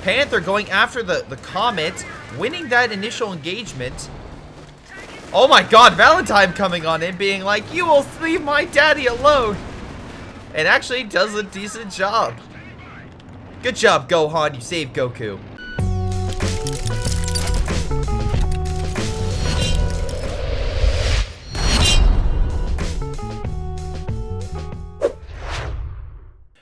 Panther going after the Comet, winning that initial engagement. Oh my god, Valentine coming on in, being like, you will leave my daddy alone. And actually does a decent job. Good job, Gohan, you saved Goku.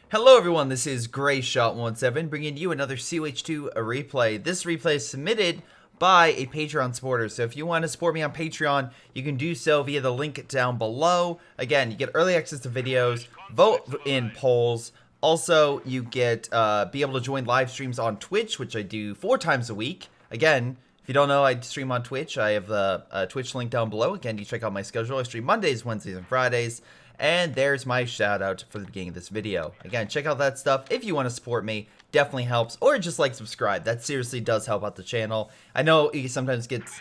Hello everyone, this is Greyshot17 bringing you another COH2 replay. This replay is submitted by a Patreon supporter, so if you want to support me on Patreon, you can do so via the link down below. Again, you get early access to videos, vote in polls, also you get be able to join live streams on Twitch, which I do 4 times a week. Again, if you don't know, I stream on Twitch. I have the Twitch link down below. Again, you check out my schedule. I stream Mondays, Wednesdays, and Fridays. And there's my shout out for the beginning of this video. Again, check out that stuff if you want to support me. Definitely helps. Or just like subscribe. That seriously does help out the channel. I know it sometimes gets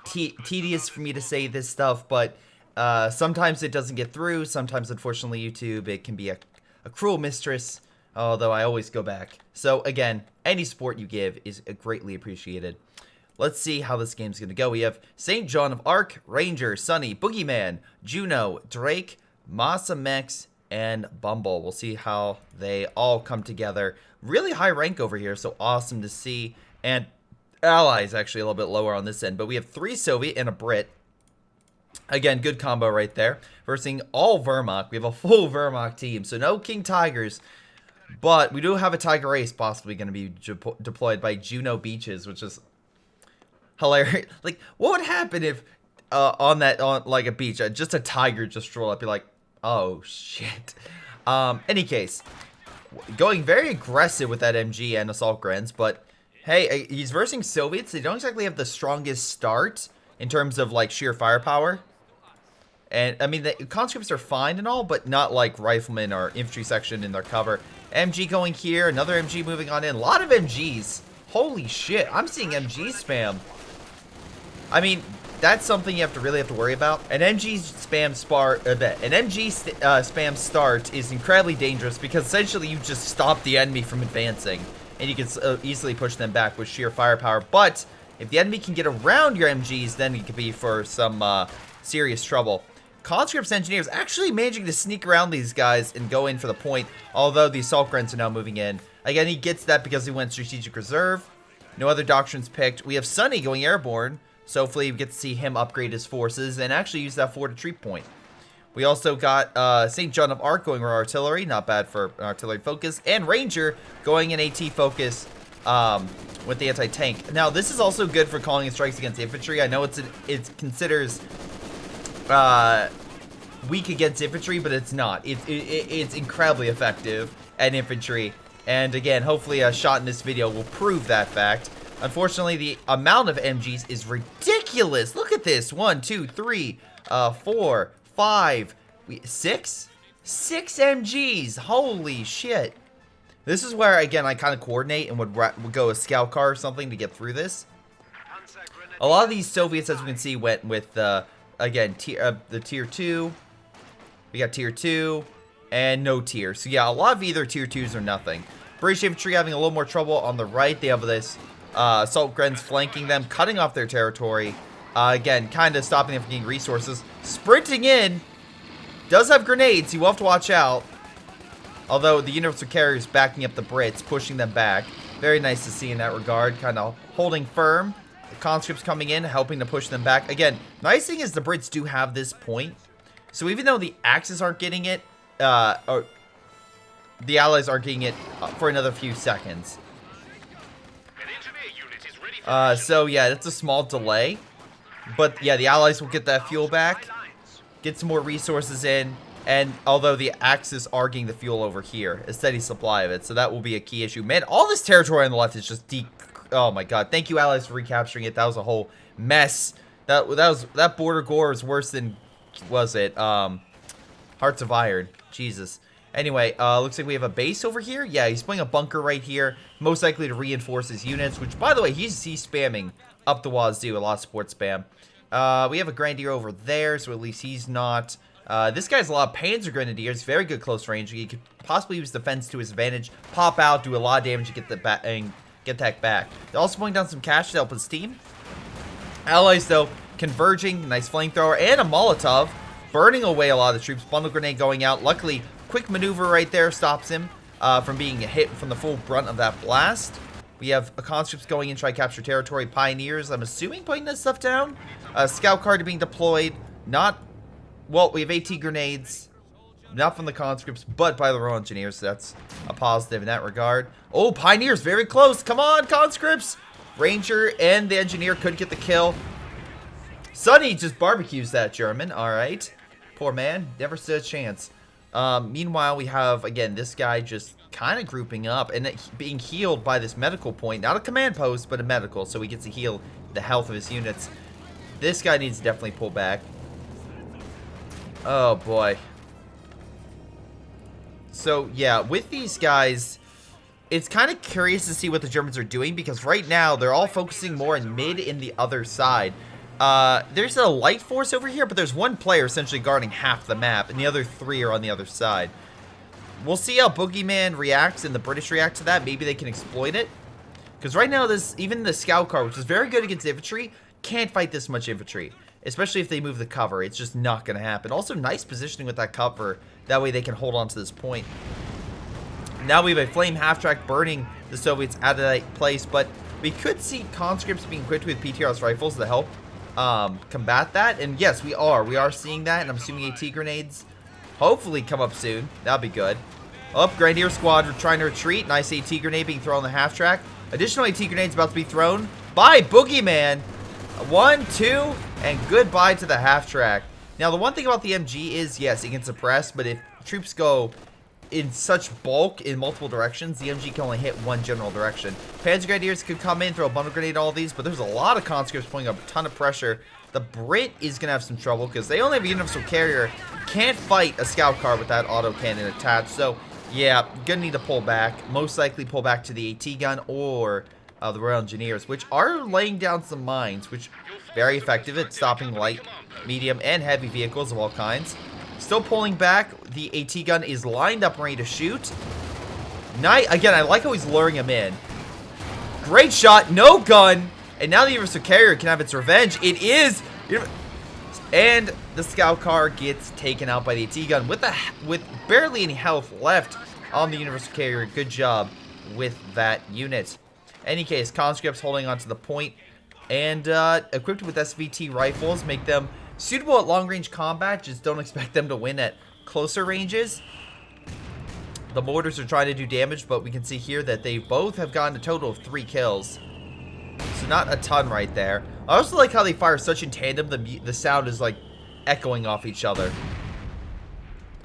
tedious for me to say this stuff, but sometimes it doesn't get through. Sometimes, unfortunately, YouTube, it can be a cruel mistress. Although I always go back. So again, any support you give is greatly appreciated. Let's see how this game's going to go. We have St. John of Arc, Ranger, Sunny, Boogeyman, Juno, Drake, Masamex, and Bumble. We'll see how they all come together. Really high rank over here, so awesome to see. And allies actually a little bit lower on this end, but we have 3 Soviet and a Brit. Again, good combo right there. Versing all Vermok. We have a full Vermok team, so no King Tigers. But we do have a Tiger Ace possibly going to be deployed by Juno Beaches, which is hilarious. Like, what would happen if on like a beach, just a tiger just stroll up? You're like, oh shit. Any case, going very aggressive with that MG and assault grens, but hey, he's versing Soviets. They don't exactly have the strongest start in terms of like sheer firepower. And I mean, the conscripts are fine and all, but not like riflemen or infantry section in their cover. MG going here, another MG moving on in. A lot of MGs. Holy shit, I'm seeing MG spam. I mean, that's something you really have to worry about. An MG spam spam start is incredibly dangerous because essentially you just stop the enemy from advancing, and you can easily push them back with sheer firepower. But if the enemy can get around your MGs, then it could be for some serious trouble. Conscripts engineers actually managing to sneak around these guys and go in for the point, although the assault grens are now moving in. Again, he gets that because he went strategic reserve. No other doctrines picked. We have Sunny going airborne. So hopefully we get to see him upgrade his forces and actually use that for a retreat point. We also got St. John of Arc going artillery, not bad for an artillery focus, and Ranger going in AT focus with the anti-tank. Now this is also good for calling in strikes against infantry. I know it considers weak against infantry, but it's not. It's incredibly effective at infantry. And again, hopefully a shot in this video will prove that fact. Unfortunately, the amount of MGs is ridiculous. Look at this. 1, 2, 3, 4, 5, 6? 6 MGs. Holy shit. This is where, again, I kind of coordinate and would go a scout car or something to get through this. A lot of these Soviets, as we can see, went with, again, the tier 2. We got tier 2 and no tier. So, yeah, a lot of either tier 2s or nothing. British infantry having a little more trouble on the right. They have this assault grens flanking them, cutting off their territory. Again, kind of stopping them from getting resources. Sprinting in. Does have grenades. You will have to watch out. Although the universal carrier is backing up the Brits, pushing them back. Very nice to see in that regard. Kind of holding firm. The conscripts coming in, helping to push them back. Again, nice thing is the Brits do have this point. So even though the Axis aren't getting it, or the Allies aren't getting it for another few seconds. So yeah, it's a small delay, but yeah, the Allies will get that fuel back, get some more resources in, and although the Axis are getting the fuel over here, a steady supply of it, so that will be a key issue. Man, all this territory on the left is just oh my god, thank you Allies for recapturing it. That was a whole mess. That border gore is worse than, was it, Hearts of Iron. Jesus. Anyway, looks like we have a base over here. Yeah, he's putting a bunker right here, most likely to reinforce his units, which, by the way, he's spamming up the wazoo, a lot of support spam. We have a Grenadier over there, so at least he's not. This guy's a lot of Panzer Grenadiers, very good close range. He could possibly use defense to his advantage, pop out, do a lot of damage, get the get that back. They're also pulling down some cash to help his team. Allies, though, converging. Nice flamethrower and a Molotov, burning away a lot of the troops. Bundle grenade going out. Luckily, quick maneuver right there stops him from being hit from the full brunt of that blast. We have conscripts going in, try to capture territory. Pioneers, I'm assuming, putting this stuff down. Scout card being deployed. Not, well, we have AT grenades. Not from the conscripts, but by the Royal Engineers. So that's a positive in that regard. Oh, Pioneers, very close. Come on, conscripts. Ranger and the Engineer could get the kill. Sonny just barbecues that German. All right. Poor man. Never stood a chance. Meanwhile, we have, again, this guy just kind of grouping up and being healed by this medical point. Not a command post, but a medical. So he gets to heal the health of his units. This guy needs to definitely pull back. Oh, boy. So, yeah, with these guys, it's kind of curious to see what the Germans are doing, because right now they're all focusing more in mid in the other side. There's a light force over here, but there's one player essentially guarding half the map, and the other 3 are on the other side. We'll see how Boogeyman reacts and the British react to that. Maybe they can exploit it. Because right now, even the Scout Car, which is very good against infantry, can't fight this much infantry. Especially if they move the cover. It's just not going to happen. Also, nice positioning with that cover. That way they can hold on to this point. Now we have a flame half-track burning the Soviets out of that place. But we could see conscripts being equipped with PTRS rifles to help combat that. And yes, we are. We are seeing that. And I'm assuming AT grenades hopefully come up soon. That'll be good. Up, Grenadier Squad, we're trying to retreat. Nice AT grenade being thrown on the half-track. Additional AT grenades about to be thrown by Boogeyman. 1, 2, and goodbye to the half-track. Now, the one thing about the MG is, yes, it can suppress, but if troops go in such bulk in multiple directions, the MG can only hit one general direction. Panzer Grenadiers could come in, throw a bundle grenade, all these, but there's a lot of conscripts putting up a ton of pressure. The Brit is going to have some trouble because they only have a universal carrier. Can't fight a scout car with that autocannon attached. So, yeah, going to need to pull back. Most likely pull back to the AT gun or the Royal Engineers, which are laying down some mines, which very effective at stopping light, medium, and heavy vehicles of all kinds. Still pulling back. The AT gun is lined up ready to shoot. Again, I like how he's luring him in. Great shot, no gun, and now the universal carrier can have its revenge. It is, and the scout car gets taken out by the AT gun with barely any health left on the universal carrier. Good job with that unit. Any case, conscripts holding on to the point and equipped with SVT rifles make them suitable at long-range combat. Just don't expect them to win at closer ranges. The mortars are trying to do damage, but we can see here that they both have gotten a total of 3 kills. So not a ton right there. I also like how they fire such in tandem. The sound is like echoing off each other.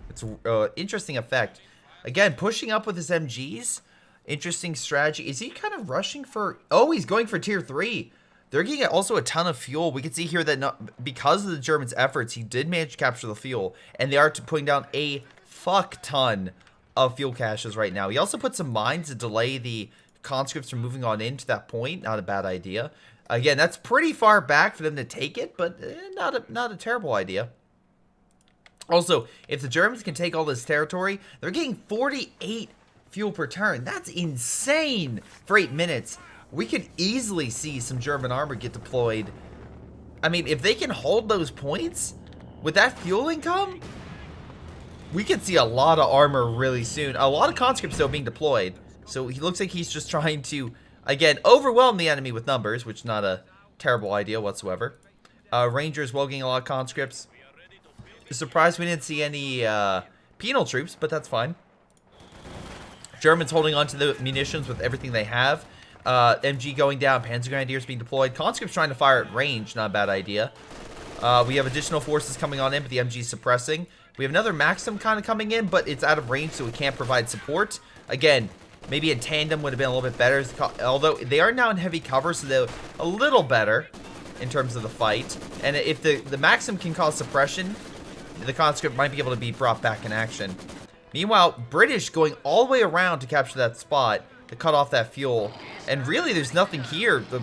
It's an interesting effect. Again, pushing up with his MGs. Interesting strategy. Is he kind of rushing for... Oh, he's going for tier 3. They're getting also a ton of fuel. We can see here that because of the Germans' efforts, he did manage to capture the fuel. And they are putting down a fuck ton of fuel caches right now. He also put some mines to delay the conscripts from moving on into that point. Not a bad idea. Again, that's pretty far back for them to take it, but not a terrible idea. Also, if the Germans can take all this territory, they're getting 48 fuel per turn. That's insane for 8 minutes. We could easily see some German armor get deployed. I mean, if they can hold those points with that fuel income, we could see a lot of armor really soon. A lot of conscripts, though, being deployed. So he looks like he's just trying to, again, overwhelm the enemy with numbers, which is not a terrible idea whatsoever. Rangers well getting a lot of conscripts. Surprised we didn't see any penal troops, but that's fine. Germans holding on to the munitions with everything they have. MG going down. Panzer Grenadiers being deployed. Conscripts trying to fire at range. Not a bad idea. We have additional forces coming on in, but the MG is suppressing. We have another Maxim kind of coming in, but it's out of range, so we can't provide support. Again, maybe in tandem would have been a little bit better. Although they are now in heavy cover, so they're a little better in terms of the fight. And if the Maxim can cause suppression, the conscript might be able to be brought back in action. Meanwhile, British going all the way around to capture that spot to cut off that fuel. And really, there's nothing here. The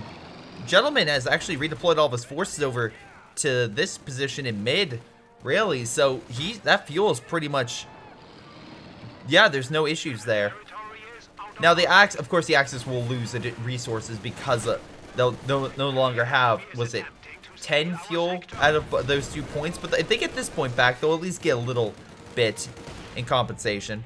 gentleman has actually redeployed all of his forces over to this position in mid, really. So that fuel is pretty much... Yeah, there's no issues there. Now the Axe, of course, the Axis will lose resources because they'll no longer have, was it 10 fuel out of those 2 points? But if they get this point back, they'll at least get a little bit in compensation.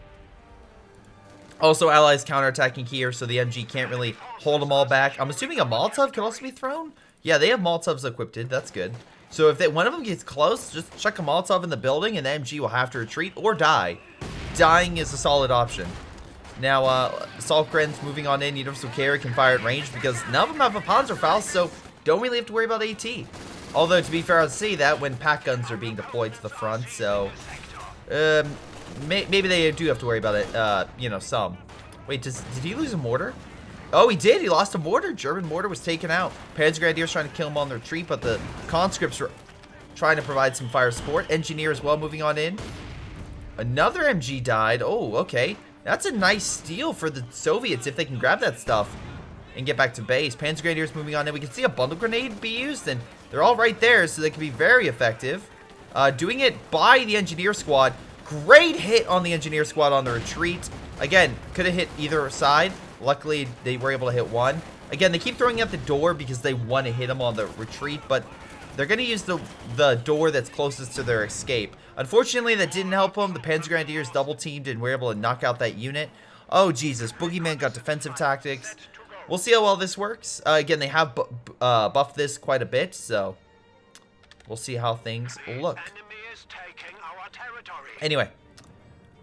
Also, allies counterattacking here, so the MG can't really hold them all back. I'm assuming a Molotov can also be thrown? Yeah, they have Molotovs equipped. That's good. So if one of them gets close, just chuck a Molotov in the building, and the MG will have to retreat or die. Dying is a solid option. Now, Salkren's moving on in. Universal Carry can fire at range because none of them have a Panzerfaust, so don't really have to worry about AT. Although, to be fair, I'll say that when pack guns are being deployed to the front, so... maybe they do have to worry about it, you know, some. Wait, did he lose a mortar? Oh, he did. He lost a mortar. German mortar was taken out. Panzer Grenadiers trying to kill him on the retreat, but the conscripts were trying to provide some fire support. Engineer as well moving on in. Another MG died. Oh, okay. That's a nice steal for the Soviets if they can grab that stuff and get back to base. Panzer Grenadiers moving on in. We can see a bundle grenade be used, and they're all right there, so they can be very effective. Doing it by the engineer squad. Great hit on the engineer squad on the retreat. Again, could have hit either side. Luckily, they were able to hit one. Again, they keep throwing at the door because they want to hit them on the retreat, but they're going to use the door that's closest to their escape. Unfortunately, that didn't help them. The Panzer Grenadiers double teamed and were able to knock out that unit. Oh, Jesus. Boogeyman got defensive tactics. We'll see how well this works. Again, they have buffed this quite a bit, so we'll see how things look. Anyway,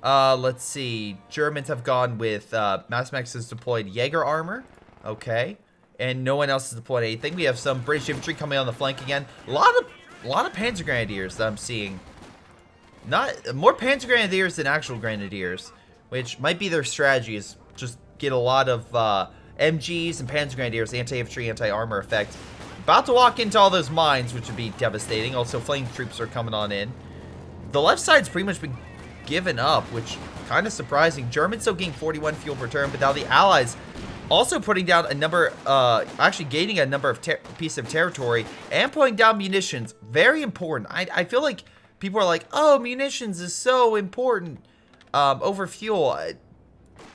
let's see. Germans have gone with Max has deployed Jaeger armor. Okay. And no one else has deployed anything. We have some British infantry coming on the flank again. A lot of Panzer Grenadiers that I'm seeing. More Panzer Grenadiers than actual Grenadiers, which might be their strategy, is just get a lot of MGs and Panzer Grenadiers, anti-infantry, anti-armor effect. About to walk into all those mines, which would be devastating. Also, flame troops are coming on in. The left side's pretty much been given up, which kind of surprising. Germans still getting 41 fuel per turn, but now the Allies also putting down a number, actually gaining a number of pieces of territory and putting down munitions. Very important. I feel like people are like, oh, munitions is so important over fuel.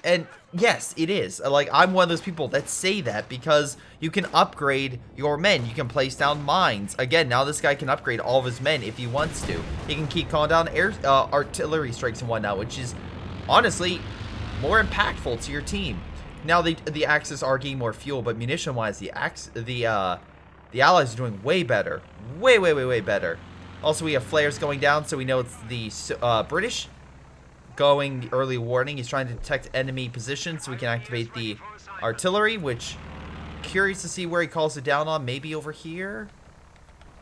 And yes, it is. Like, I'm one of those people that say that because you can upgrade your men. You can place down mines. Again, now this guy can upgrade all of his men if he wants to. He can keep calling down artillery strikes and whatnot, which is honestly more impactful to your team. Now the Axis are getting more fuel, but munition-wise, the Allies are doing way better. Way better. Also, we have flares going down, so we know it's the British going early warning. He's trying to detect enemy positions so we can activate the artillery, which curious to see where he calls it down on. Maybe over here?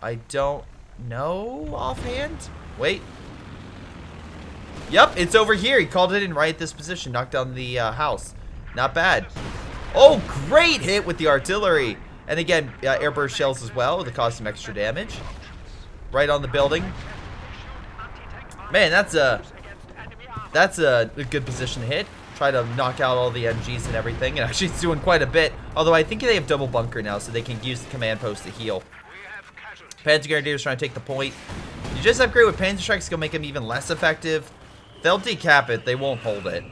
I don't know offhand. Wait. Yep, it's over here. He called it in right at this position. Knocked down the house. Not bad. Oh, great hit with the artillery. And again, airburst shells as well to cause some extra damage. Right on the building. Man, that's a good position to hit. Try to knock out all the MGs and everything. And actually, it's doing quite a bit. Although I think they have double bunker now, so they can use the command post to heal. Panzer Grenadiers trying to take the point. You just upgrade with Panzer Strikes, gonna make them even less effective. They'll decap it. They won't hold it.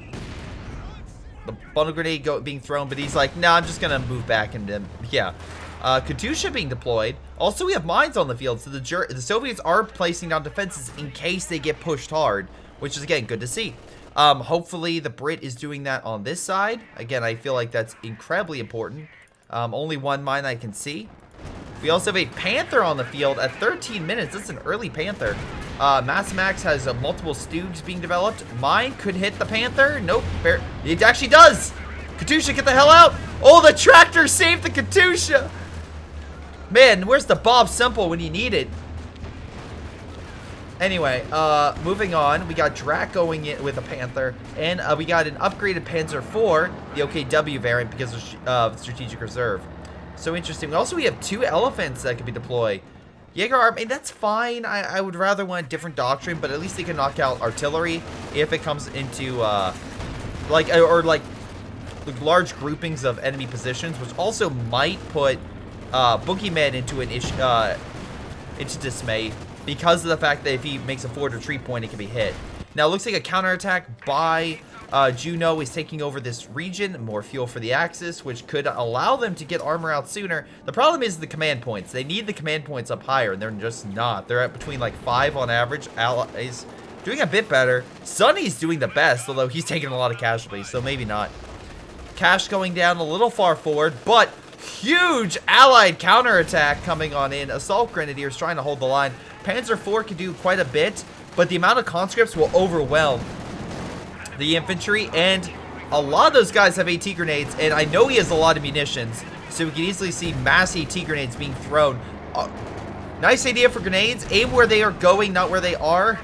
The bundle grenade being thrown, but he's like, nah, I'm just gonna move back and then, yeah. Katyusha being deployed. Also, we have mines on the field, so the Soviets are placing down defenses in case they get pushed hard, which is, again, good to see. Hopefully, the Brit is doing that on this side. Again, I feel like that's incredibly important. Only one mine I can see. We also have a Panther on the field at 13 minutes. That's an early Panther. Max has multiple Stoogs being developed. Mine could hit the Panther. Nope. It actually does. Katyusha, get the hell out. Oh, the tractor saved the Katyusha. Man, where's the Bob Simple when you need it? Anyway, moving on. We got Drac going in with a Panther. And we got an upgraded Panzer IV, the OKW variant, because of strategic reserve. So interesting. Also, we have 2 elephants that could be deployed. Jaeger army, that's fine. I would rather want a different doctrine, but at least they can knock out artillery if it comes into, like large groupings of enemy positions, which also might put Boogeyman into an into dismay because of the fact that if he makes a forward retreat point, it can be hit. Now, it looks like a counterattack by Juno is taking over this region. More fuel for the Axis, which could allow them to get armor out sooner. The problem is the command points. They need the command points up higher, and they're just not. They're at between like 5 on average. Allies doing a bit better. Sunny's doing the best, although he's taking a lot of casualties, so maybe not. Cash going down a little far forward, but huge allied counterattack coming on in. Assault Grenadiers trying to hold the line. Panzer IV can do quite a bit, but the amount of conscripts will overwhelm the infantry, and a lot of those guys have AT grenades, and I know he has a lot of munitions, so we can easily see mass AT grenades being thrown. Nice idea for grenades. Aim where they are going, not where they are.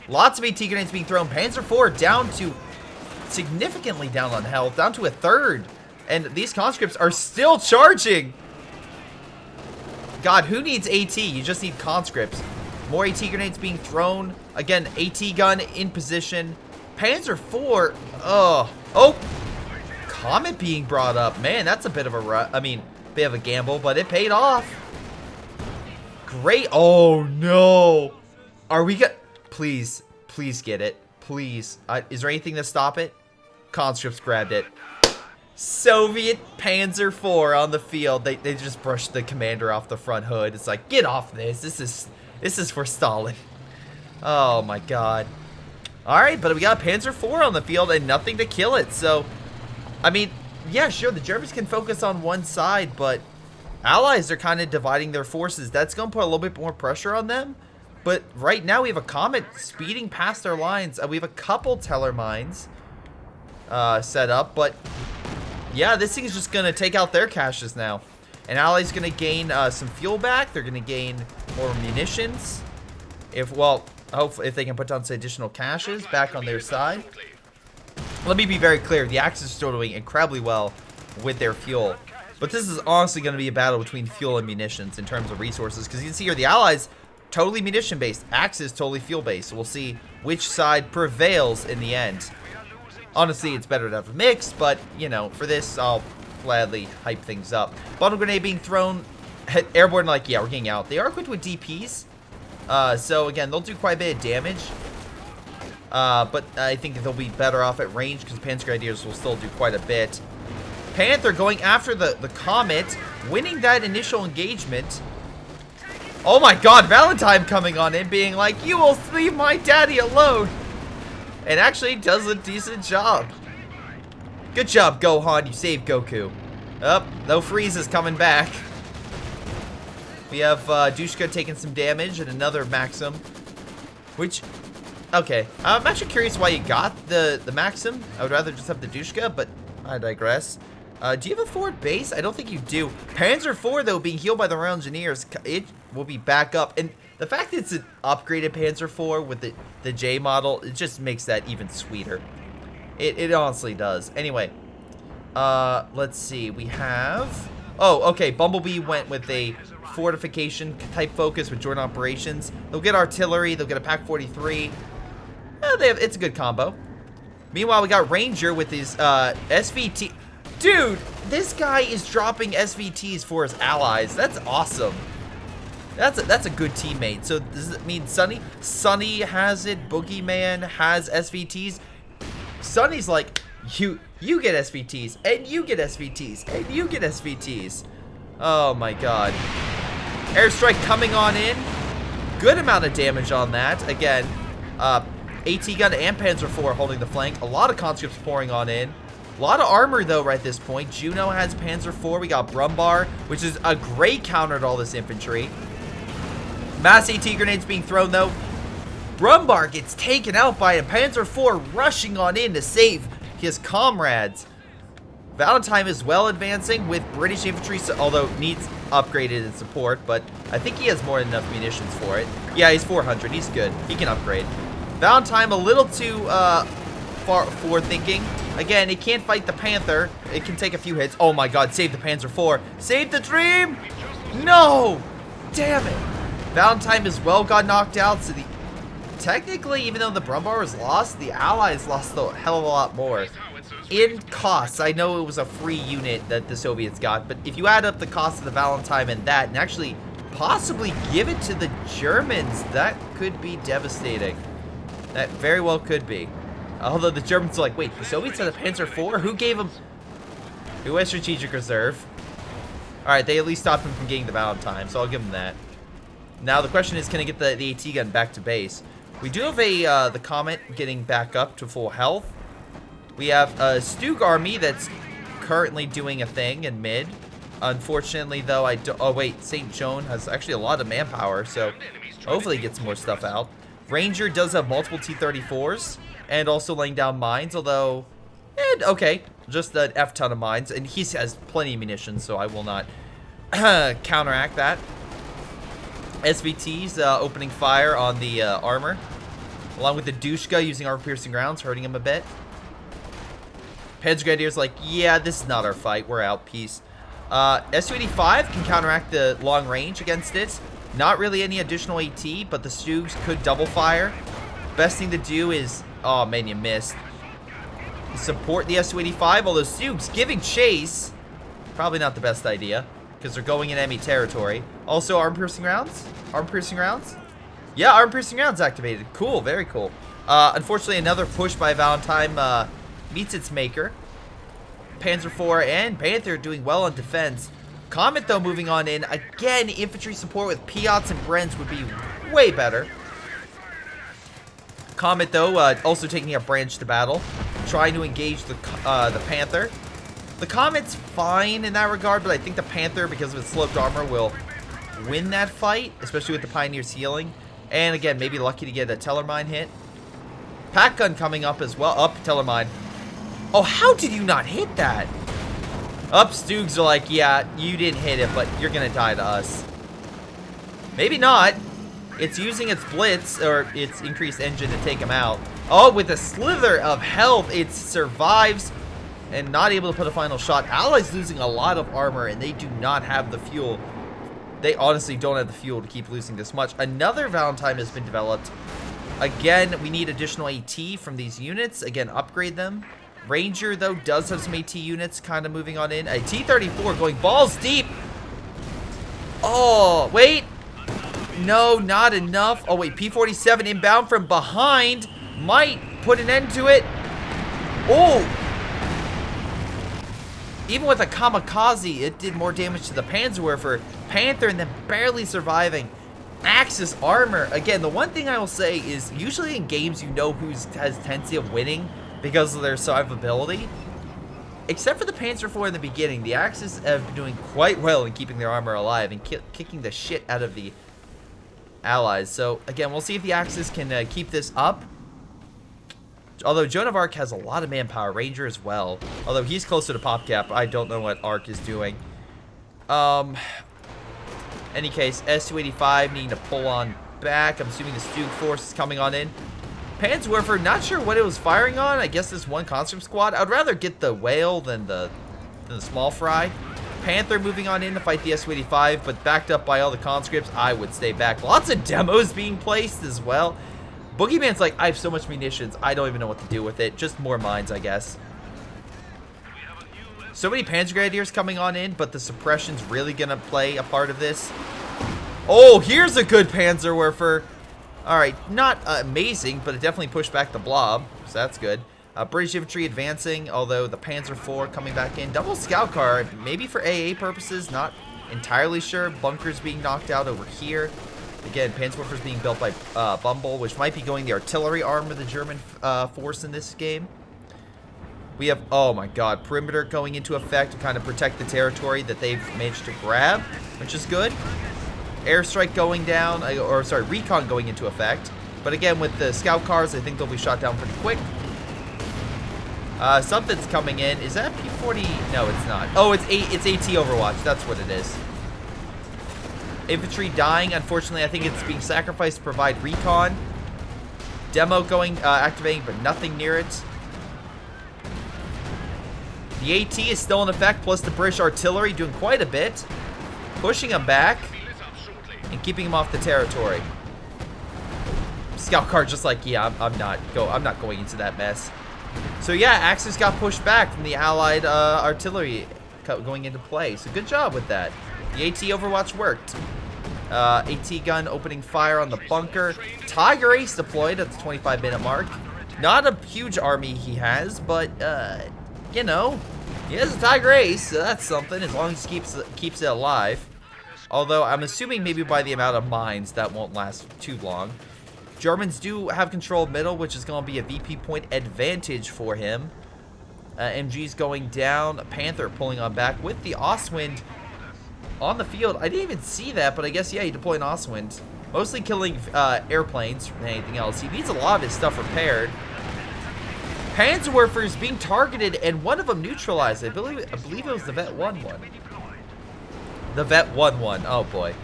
Lots of AT grenades being thrown. Panzer IV down to significantly down on health, down to a third, and these conscripts are still charging. God, who needs AT? You just need conscripts. More AT grenades being thrown. Again, AT gun in position. Panzer IV. Oh, Comet being brought up. Man, that's a bit of a bit of a gamble, but it paid off. Great. Oh no. Are we good? Please get it. Please. Is there anything to stop it? Conscripts grabbed it. Soviet Panzer IV on the field. They just brushed the commander off the front hood. It's like, get off this. This is for Stalin. Oh my god. Alright, but we got Panzer IV on the field and nothing to kill it. So, I mean, yeah, sure, the Germans can focus on one side, but Allies are kind of dividing their forces. That's going to put a little bit more pressure on them. But right now we have a Comet speeding past our lines. We have a couple Teller mines set up, but yeah, this thing is just going to take out their caches now. And Allies going to gain some fuel back. They're going to gain more munitions. Hopefully if they can put down some additional caches back on their side. Let me be very clear. The Axis is still doing incredibly well with their fuel. But this is honestly going to be a battle between fuel and munitions in terms of resources. Because you can see here, the Allies, totally munition-based. Axis, totally fuel-based. So we'll see which side prevails in the end. Honestly, it's better to have a mix, but, you know, for this, I'll gladly hype things up. Bottle grenade being thrown. Airborne, like, yeah, we're getting out. They are equipped with DPs. So, again, they'll do quite a bit of damage. But I think they'll be better off at range because Panzer Grenadiers will still do quite a bit. Panther going after the Comet, winning that initial engagement. Oh my god, Valentine coming on in, being like, you will leave my daddy alone. And actually does a decent job. Good job, Gohan, you saved Goku. Oh, no Freeze is coming back. We have Dushka taking some damage and another Maxim. Which, okay, I'm actually curious why you got the Maxim. I would rather just have the Dushka, but I digress. Do you have a forward base? I don't think you do. Panzer IV, though, being healed by the Royal Engineers, it will be back up. And the fact that it's an upgraded Panzer IV with the J model, it just makes that even sweeter. It honestly does. Anyway, let's see. We have... Oh, okay. Bumblebee went with a fortification type focus with joint operations. They'll get artillery. They'll get a Pack 43. It's a good combo. Meanwhile, we got Ranger with his SVT. Dude, this guy is dropping SVTs for his allies. That's awesome. That's a good teammate. So does it mean Sunny? Sunny has it. Boogeyman has SVTs. Sunny's like, you get SVTs, and you get SVTs, and you get SVTs. Oh my god. Airstrike coming on in. Good amount of damage on that. Again, AT gun and Panzer IV holding the flank. A lot of conscripts pouring on in. A lot of armor, though, right at this point. Juno has Panzer IV. We got Brumbar, which is a great counter to all this infantry. Mass AT grenades being thrown, though. Brumbar gets taken out by a Panzer IV rushing on in to save his comrades. Valentine is well advancing with British infantry, although needs upgraded in support, but I think he has more than enough munitions for it. Yeah, he's 400. He's good. He can upgrade. Valentine a little too far forward thinking. Again, it can't fight the Panther. It can take a few hits. Oh my god, save the Panzer IV. Save the dream! No! Damn it. Valentine as well got knocked out, so technically, even though the Brumbar was lost, the Allies lost a hell of a lot more. In costs, I know it was a free unit that the Soviets got, but if you add up the cost of the Valentine and that, and actually possibly give it to the Germans, that could be devastating. That very well could be. Although the Germans are like, wait, the Soviets had a Panzer IV? Who gave them? Who has strategic reserve? Alright, they at least stopped him from getting the Valentine, so I'll give him that. Now the question is, can I get the AT gun back to base? We do have the Comet getting back up to full health. We have a Stug army that's currently doing a thing in mid. Unfortunately, though, oh wait, St. Joan has actually a lot of manpower, so hopefully he gets more stuff out. Ranger does have multiple T-34s and also laying down mines, although, okay, just an F ton of mines, and he has plenty of munitions, so I will not counteract that. SVT's opening fire on the armor, along with the Dushka using armor-piercing rounds, hurting him a bit. Panzer Grenadier's like, yeah, this is not our fight. We're out. Peace. Su-85 can counteract the long range against it. Not really any additional AT, but the Stugs could double fire. Best thing to do is, oh man, you missed. Support the Su-85, although Stugs giving chase, probably not the best idea, because they're going in enemy territory. Also, arm-piercing rounds? Arm-piercing rounds? Yeah, arm-piercing rounds activated. Cool, very cool. Unfortunately, another push by Valentine meets its maker. Panzer IV and Panther doing well on defense. Comet, though, moving on in. Again, infantry support with Piats and Brents would be way better. Comet, though, also taking a branch to battle, trying to engage the Panther. The Comet's fine in that regard, but I think the Panther, because of its sloped armor, will win that fight, especially with the Pioneer's healing. And again, maybe lucky to get a Tellermine hit. Pack gun coming up as well. Up, Tellermine. Oh, how did you not hit that? Up, Stugs are like, yeah, you didn't hit it, but you're gonna die to us. Maybe not. It's using its blitz, or its increased engine to take him out. Oh, with a slither of health, it survives and not able to put a final shot. Allies losing a lot of armor, and they do not have the fuel. They honestly don't have the fuel to keep losing this much. Another Valentine has been developed. Again, we need additional AT from these units. Again, upgrade them. Ranger, though, does have some AT units kind of moving on in. A T-34 going balls deep. Oh, wait. No, not enough. Oh, wait, P-47 inbound from behind might put an end to it. Oh. Even with a kamikaze, it did more damage to the Panzerwerfer. Panther and then barely surviving. Axis armor. Again, the one thing I will say is usually in games you know who has tendency of winning because of their survivability. Except for the Panzer IV in the beginning, the Axis have been doing quite well in keeping their armor alive and kicking the shit out of the Allies. So again, we'll see if the Axis can keep this up. Although Joan of Arc has a lot of manpower, Ranger as well. Although he's closer to PopCap, I don't know what Arc is doing. Any case, Su-85 needing to pull on back. I'm assuming the Stug force is coming on in. Panzerwerfer, not sure what it was firing on. I guess this one conscript squad. I'd rather get the whale than the small fry. Panther moving on in to fight the Su-85, but backed up by all the conscripts, I would stay back. Lots of demos being placed as well. Boogeyman's like, I have so much munitions, I don't even know what to do with it. Just more mines, I guess. So many Panzer Grenadiers coming on in, but the suppression's really gonna play a part of this. Oh, here's a good Panzerwerfer. Alright, not amazing, but it definitely pushed back the blob, so that's good. British infantry advancing, although the Panzer IV coming back in. Double scout car, maybe for AA purposes, not entirely sure. Bunkers being knocked out over here. Again, Panzerwerfer's being built by Bumble, which might be going the artillery arm of the German force in this game. We have, oh my god, perimeter going into effect to kind of protect the territory that they've managed to grab, which is good. Airstrike going down, or sorry, recon going into effect. But again, with the scout cars, I think they'll be shot down pretty quick. Something's coming in. Is that P-40? No, it's not. Oh, it's AT Overwatch. That's what it is. Infantry dying. Unfortunately, I think it's being sacrificed to provide recon. Demo going, activating, but nothing near it. The AT is still in effect, plus the British artillery doing quite a bit. Pushing them back and keeping them off the territory. Scout car just like, yeah, I'm not going into that mess. So yeah, Axis got pushed back from the Allied artillery going into play. So good job with that. The AT Overwatch worked. AT gun opening fire on the bunker. Tiger Ace deployed at the 25-minute mark. Not a huge army he has, but, you know, he has a Tiger Ace, so that's something, as long as he keeps it alive. Although, I'm assuming maybe by the amount of mines, that won't last too long. Germans do have control of middle, which is going to be a VP point advantage for him. MG's going down. Panther pulling on back with the Ostwind on the field. I didn't even see that, but I guess, yeah, he deployed an Ostwind. Mostly killing airplanes than anything else. He needs a lot of his stuff repaired. Panzerwerfer is being targeted, and one of them neutralized. I believe it was the Vet 1-1. The Vet 1-1. Oh, boy.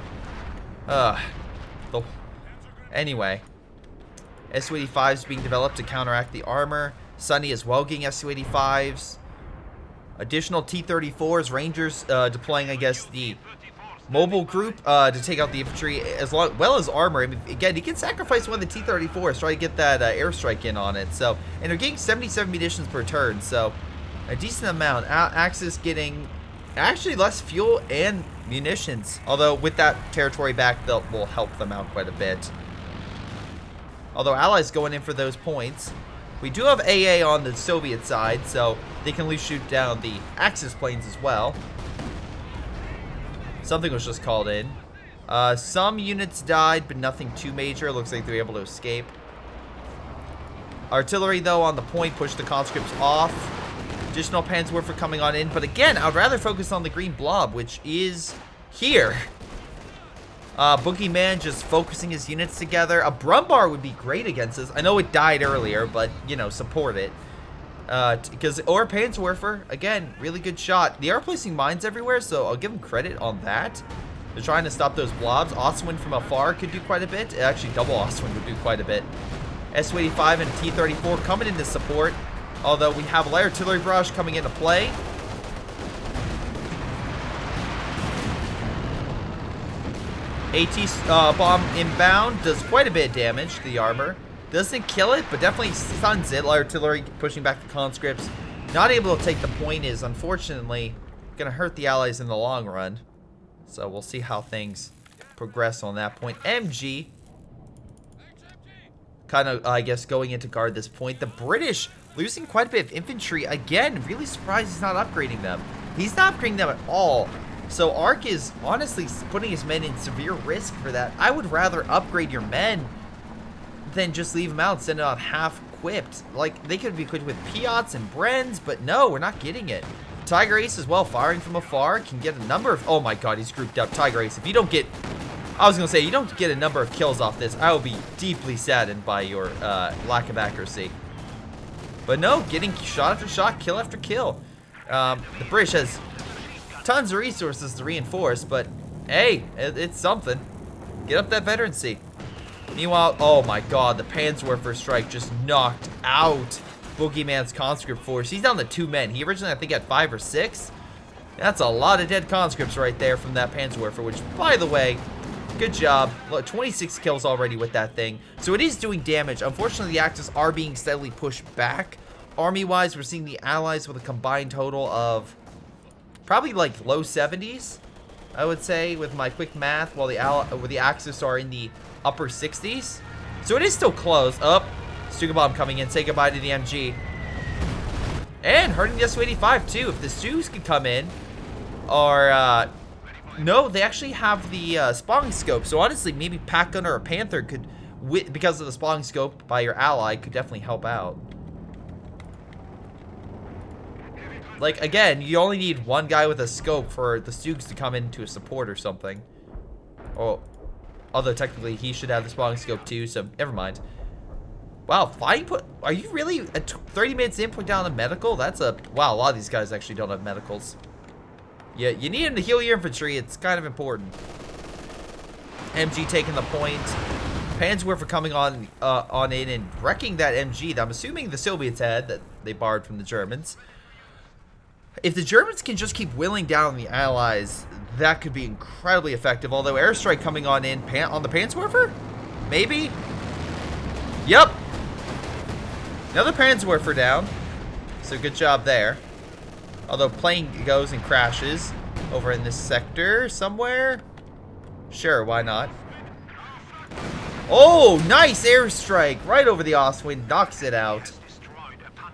Anyway. Su-85 is being developed to counteract the armor. Sunny is well getting Su-85s. Additional T-34s. Rangers deploying, I guess, the mobile group to take out the infantry as well as armor. I mean, again, he can sacrifice one of the T-34s, try to get that airstrike in on it. So, and they're getting 77 munitions per turn, so a decent amount. Axis getting actually less fuel and munitions, although with that territory back, that will help them out quite a bit. Although Allies going in for those points. We do have AA on the Soviet side, so they can at least shoot down the Axis planes as well. Something was just called in. Some units died, but nothing too major. Looks like they were able to escape. Artillery, though, on the point, pushed the conscripts off. Additional Panzerwerfer coming on in. But again, I'd rather focus on the green blob, which is here. Boogeyman just focusing his units together. A Brumbar would be great against this. I know it died earlier, but, you know, support it. Or Panzerwerfer, again, really good shot. They are placing mines everywhere, so I'll give them credit on that. They're trying to stop those blobs. Ostwind from afar could do quite a bit. Actually, double Ostwind would do quite a bit. Su-85 and T-34 coming into support. Although we have light artillery barrage coming into play. AT bomb inbound does quite a bit of damage to the armor. Doesn't kill it, but definitely stuns it. Light artillery pushing back the conscripts. Not able to take the point is, unfortunately, going to hurt the Allies in the long run. So we'll see how things progress on that point. MG kind of, I guess, going in to guard this point. The British losing quite a bit of infantry. Again, really surprised he's not upgrading them. He's not upgrading them at all. So Ark is honestly putting his men in severe risk for that. I would rather upgrade your men than just leave them out and send it out half equipped. Like, they could be equipped with Piats and Brens, but no, we're not getting it. Tiger Ace as well, firing from afar, can get a number of... Oh my god, he's grouped up. Tiger Ace, if you don't get... I was going to say, you don't get a number of kills off this, I will be deeply saddened by your lack of accuracy. But no, getting shot after shot, kill after kill. The British has tons of resources to reinforce, but hey, it's something. Get up that veterancy. Meanwhile, oh my god, the Panzerwerfer strike just knocked out Boogeyman's conscript force. He's down to 2 men. He originally, I think, had 5 or 6. That's a lot of dead conscripts right there from that Panzerwerfer, which, by the way, good job. Look, 26 kills already with that thing. So it is doing damage. Unfortunately, the Axis are being steadily pushed back. Army-wise, we're seeing the Allies with a combined total of probably like low 70s, I would say, with my quick math, while the Axis are in the upper 60s. So it is still close. Stuka Bomb coming in. Say goodbye to the MG. And hurting the Su-85 too. If the Sus could come in, or no, they actually have the spotting scope. So honestly, maybe Pack Gunner or Panther could, because of the spotting scope by your ally, could definitely help out. Like, again, you only need one guy with a scope for the Stugs to come into a support or something. Oh, although technically he should have the spotting scope too, so never mind. Wow, fighting put. Are you really at 30 minutes in put down a medical? That's a wow. A lot of these guys actually don't have medicals. Yeah, you need them to heal your infantry. It's kind of important. MG taking the point. Panzerwerfer coming on in and wrecking that MG that I'm assuming the Soviets had that they borrowed from the Germans. If the Germans can just keep willing down the Allies, that could be incredibly effective. Although airstrike coming on in on the Panzerwerfer, maybe. Yep. Another Panzerwerfer down. So good job there. Although plane goes and crashes over in this sector somewhere. Sure, why not? Oh, nice airstrike right over the Oswin, knocks it out.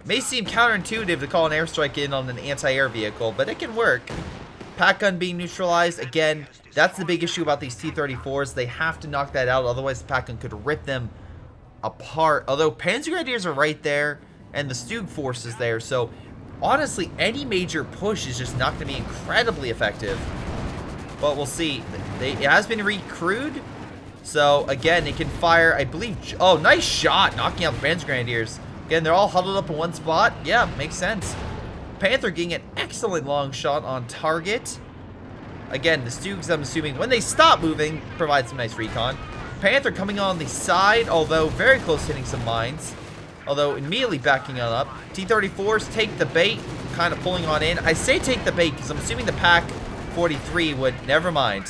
May seem counterintuitive to call an airstrike in on an anti-air vehicle, but it can work. Pack gun being neutralized, again, that's the big issue about these T-34s. They have to knock that out, otherwise the pack gun could rip them apart. Although Panzer Grenadiers are right there, and the Stug force is there, so honestly, any major push is just not going to be incredibly effective. But we'll see. It has been recrewed. So, again, it can fire, I believe... Oh, nice shot, knocking out the Panzer Grenadiers. Again, they're all huddled up in one spot. Yeah, makes sense. Panther getting an excellent long shot on target. Again, the Stugs, I'm assuming, when they stop moving, provide some nice recon. Panther coming on the side, although very close to hitting some mines. Although immediately backing on up. T-34s take the bait, kind of pulling on in. I say take the bait because I'm assuming the Pack 43 would... Never mind.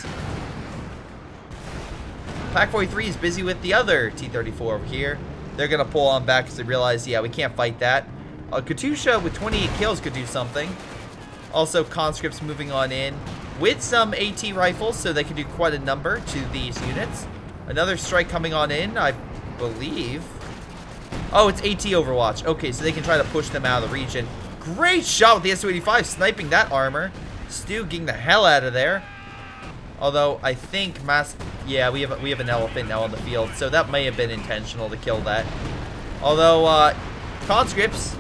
Pack 43 is busy with the other T-34 over here. They're going to pull on back because they realize, yeah, we can't fight that. Katyusha with 28 kills could do something. Also, conscripts moving on in with some AT rifles, so they can do quite a number to these units. Another strike coming on in, I believe. Oh, it's AT Overwatch. Okay, so they can try to push them out of the region. Great shot with the Su-85, sniping that armor. Stu getting the hell out of there. Although, I think yeah, we have an elephant now on the field, so that may have been intentional to kill that. Although, conscripts,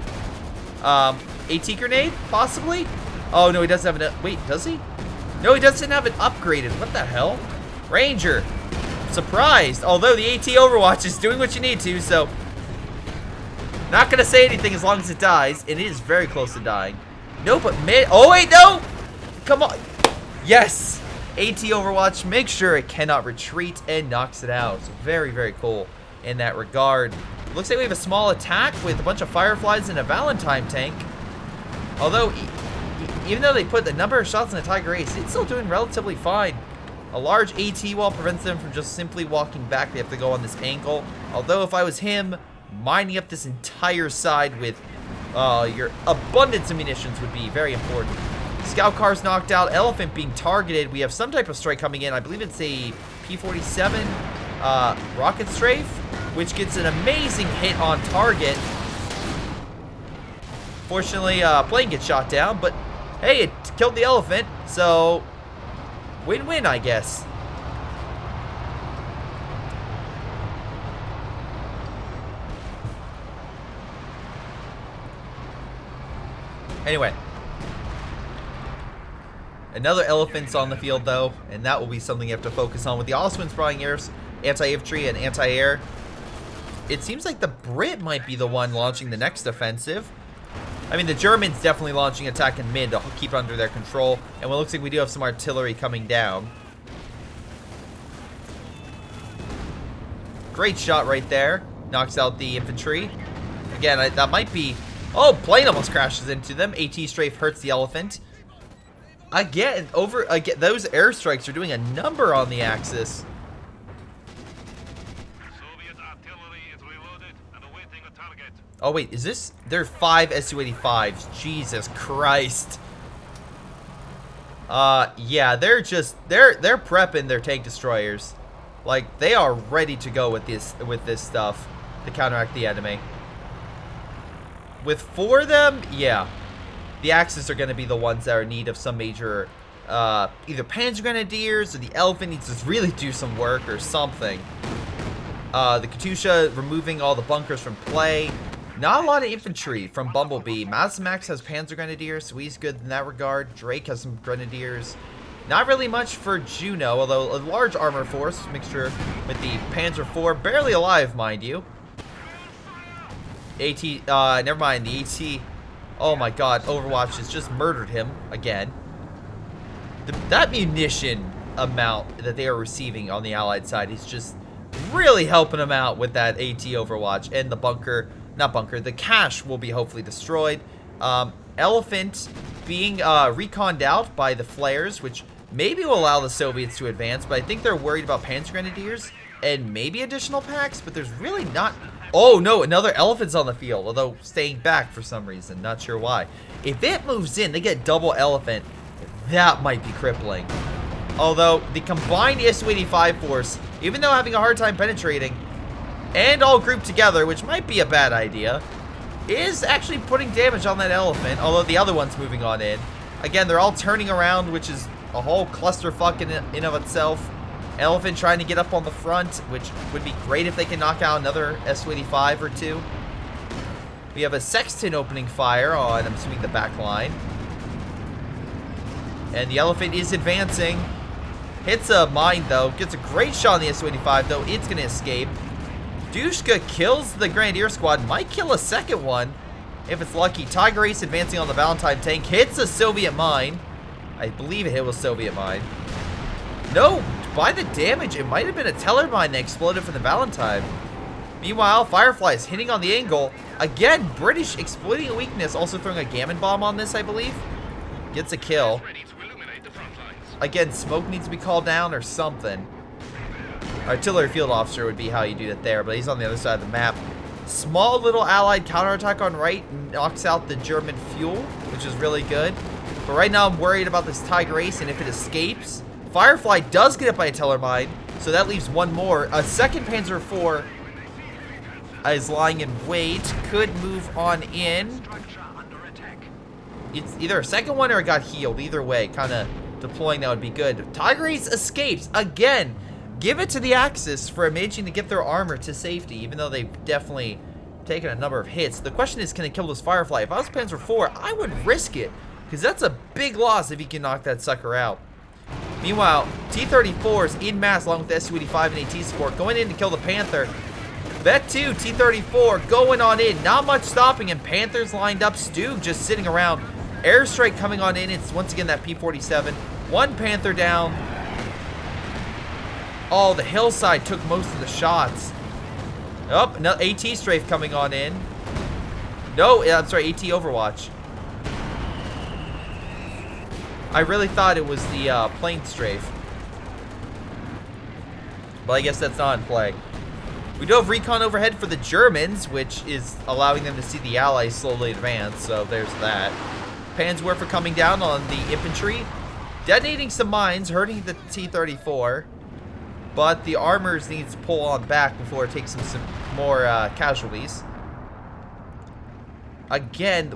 AT grenade, possibly? Oh, no, he doesn't have an... Wait, does he? No, he doesn't have it upgraded. What the hell? Ranger. Surprised. Although the AT Overwatch is doing what you need to, so... Not going to say anything as long as it dies. It is very close to dying. No, but mid... Oh, wait, no! Come on. Yes! AT Overwatch makes sure it cannot retreat and knocks it out. So very, very cool in that regard. Looks like we have a small attack with a bunch of Fireflies and a Valentine tank. Although, even though they put the number of shots in the Tiger Ace, it's still doing relatively fine. A large AT wall prevents them from just simply walking back. They have to go on this angle. Although, if I was him, mining up this entire side with your abundance of munitions would be very important. Scout cars knocked out. Elephant being targeted. We have some type of strike coming in. I believe it's a P-47 rocket strafe, which gets an amazing hit on target. Fortunately, plane gets shot down, but hey, it killed the elephant, so win-win, I guess. Anyway. Another elephant's on the field, though, and that will be something you have to focus on. With the Oswins flying anti-infantry and anti-air, it seems like the Brit might be the one launching the next offensive. I mean, the Germans definitely launching attack in mid to keep under their control, and it looks like we do have some artillery coming down. Great shot right there. Knocks out the infantry. Again, that might be... Oh, plane almost crashes into them. AT strafe hurts the elephant. Again, those airstrikes are doing a number on the Axis. Soviet artillery is reloaded and awaiting a target. Oh wait, is this? There are 5 Su-85s. Jesus Christ. Yeah, they're prepping their tank destroyers. Like, they are ready to go with this stuff to counteract the enemy. With 4 of them, yeah. The Axis are going to be the ones that are in need of some major, either Panzer Grenadiers or the Elephant needs to really do some work or something. The Katyusha removing all the bunkers from play. Not a lot of infantry from Bumblebee. Maximax has Panzer Grenadiers, so he's good in that regard. Drake has some Grenadiers. Not really much for Juno, although a large armor force, mixture with the Panzer IV, barely alive, mind you. AT, never mind, the AT... Oh my god, Overwatch has just murdered him again. That munition amount that they are receiving on the Allied side is just really helping them out with that AT Overwatch. And the bunker, not bunker, the cache will be hopefully destroyed. Elephant being reconned out by the flares, which maybe will allow the Soviets to advance, but I think they're worried about Panzer Grenadiers and maybe additional packs, but there's really not... Oh no, another elephant's on the field, although staying back for some reason, not sure why. If it moves in, they get double elephant, that might be crippling. Although, the combined Su-85 force, even though having a hard time penetrating, and all grouped together, which might be a bad idea, is actually putting damage on that elephant, although the other one's moving on in. Again, they're all turning around, which is a whole clusterfuck in of itself. Elephant trying to get up on the front, which would be great if they can knock out another Su-85 or two. We have a Sexton opening fire on, I'm assuming, the back line. And the elephant is advancing. Hits a mine, though. Gets a great shot on the Su-85, though. It's going to escape. Dushka kills the Grenadier squad. Might kill a second one, if it's lucky. Tiger Ace advancing on the Valentine tank. Hits a Soviet mine. I believe it hit a Soviet mine. No, by the damage, it might have been a Teller mine that exploded from the Valentine. Meanwhile, Firefly is hitting on the angle. Again, British exploiting a weakness. Also throwing a Gammon bomb on this, I believe. Gets a kill. Again, smoke needs to be called down or something. Artillery field officer would be how you do that there, but he's on the other side of the map. Small little allied counterattack on right knocks out the German fuel, which is really good. But right now I'm worried about this Tiger Ace, and if it escapes, Firefly does get hit by a Teller mine, so that leaves one more. A second Panzer IV is lying in wait, could move on in. It's either a second one or it got healed. Either way, kind of deploying that would be good. Tiger Ace escapes again. Give it to the Axis for managing to get their armor to safety, even though they've definitely taken a number of hits. The question is, can they kill this Firefly? If I was Panzer IV, I would risk it, because that's a big loss if you can knock that sucker out. Meanwhile, T-34s in mass along with the Su-85 and AT support going in to kill the Panther. Vet 2, T-34 going on in. Not much stopping, and Panthers lined up. Stu just sitting around. Airstrike coming on in. It's once again that P-47. One Panther down. Oh, the hillside took most of the shots. Oh, no, AT strafe coming on in. No, I'm sorry, AT Overwatch. I really thought it was the plane strafe. But I guess that's not in play. We do have recon overhead for the Germans, which is allowing them to see the Allies slowly advance, so there's that. Panzerwerfer coming down on the infantry. Detonating some mines, hurting the T-34. But the armors needs to pull on back before it takes some more casualties. Again,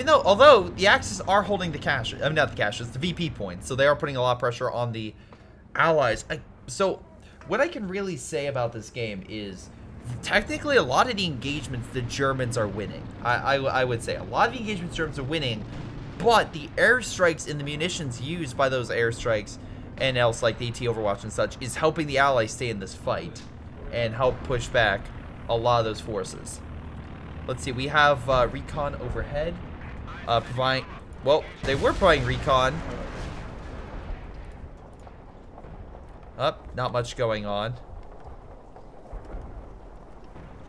although the Axis are holding the cache, I mean not the caches, the VP points, so they are putting a lot of pressure on the Allies. So what I can really say about this game is technically a lot of the engagements the Germans are winning. I would say a lot of the engagements Germans are winning, but the airstrikes and the munitions used by those airstrikes and else like the AT Overwatch and such is helping the Allies stay in this fight and help push back a lot of those forces. Let's see, we have recon overhead. Well, they were providing recon. Not much going on.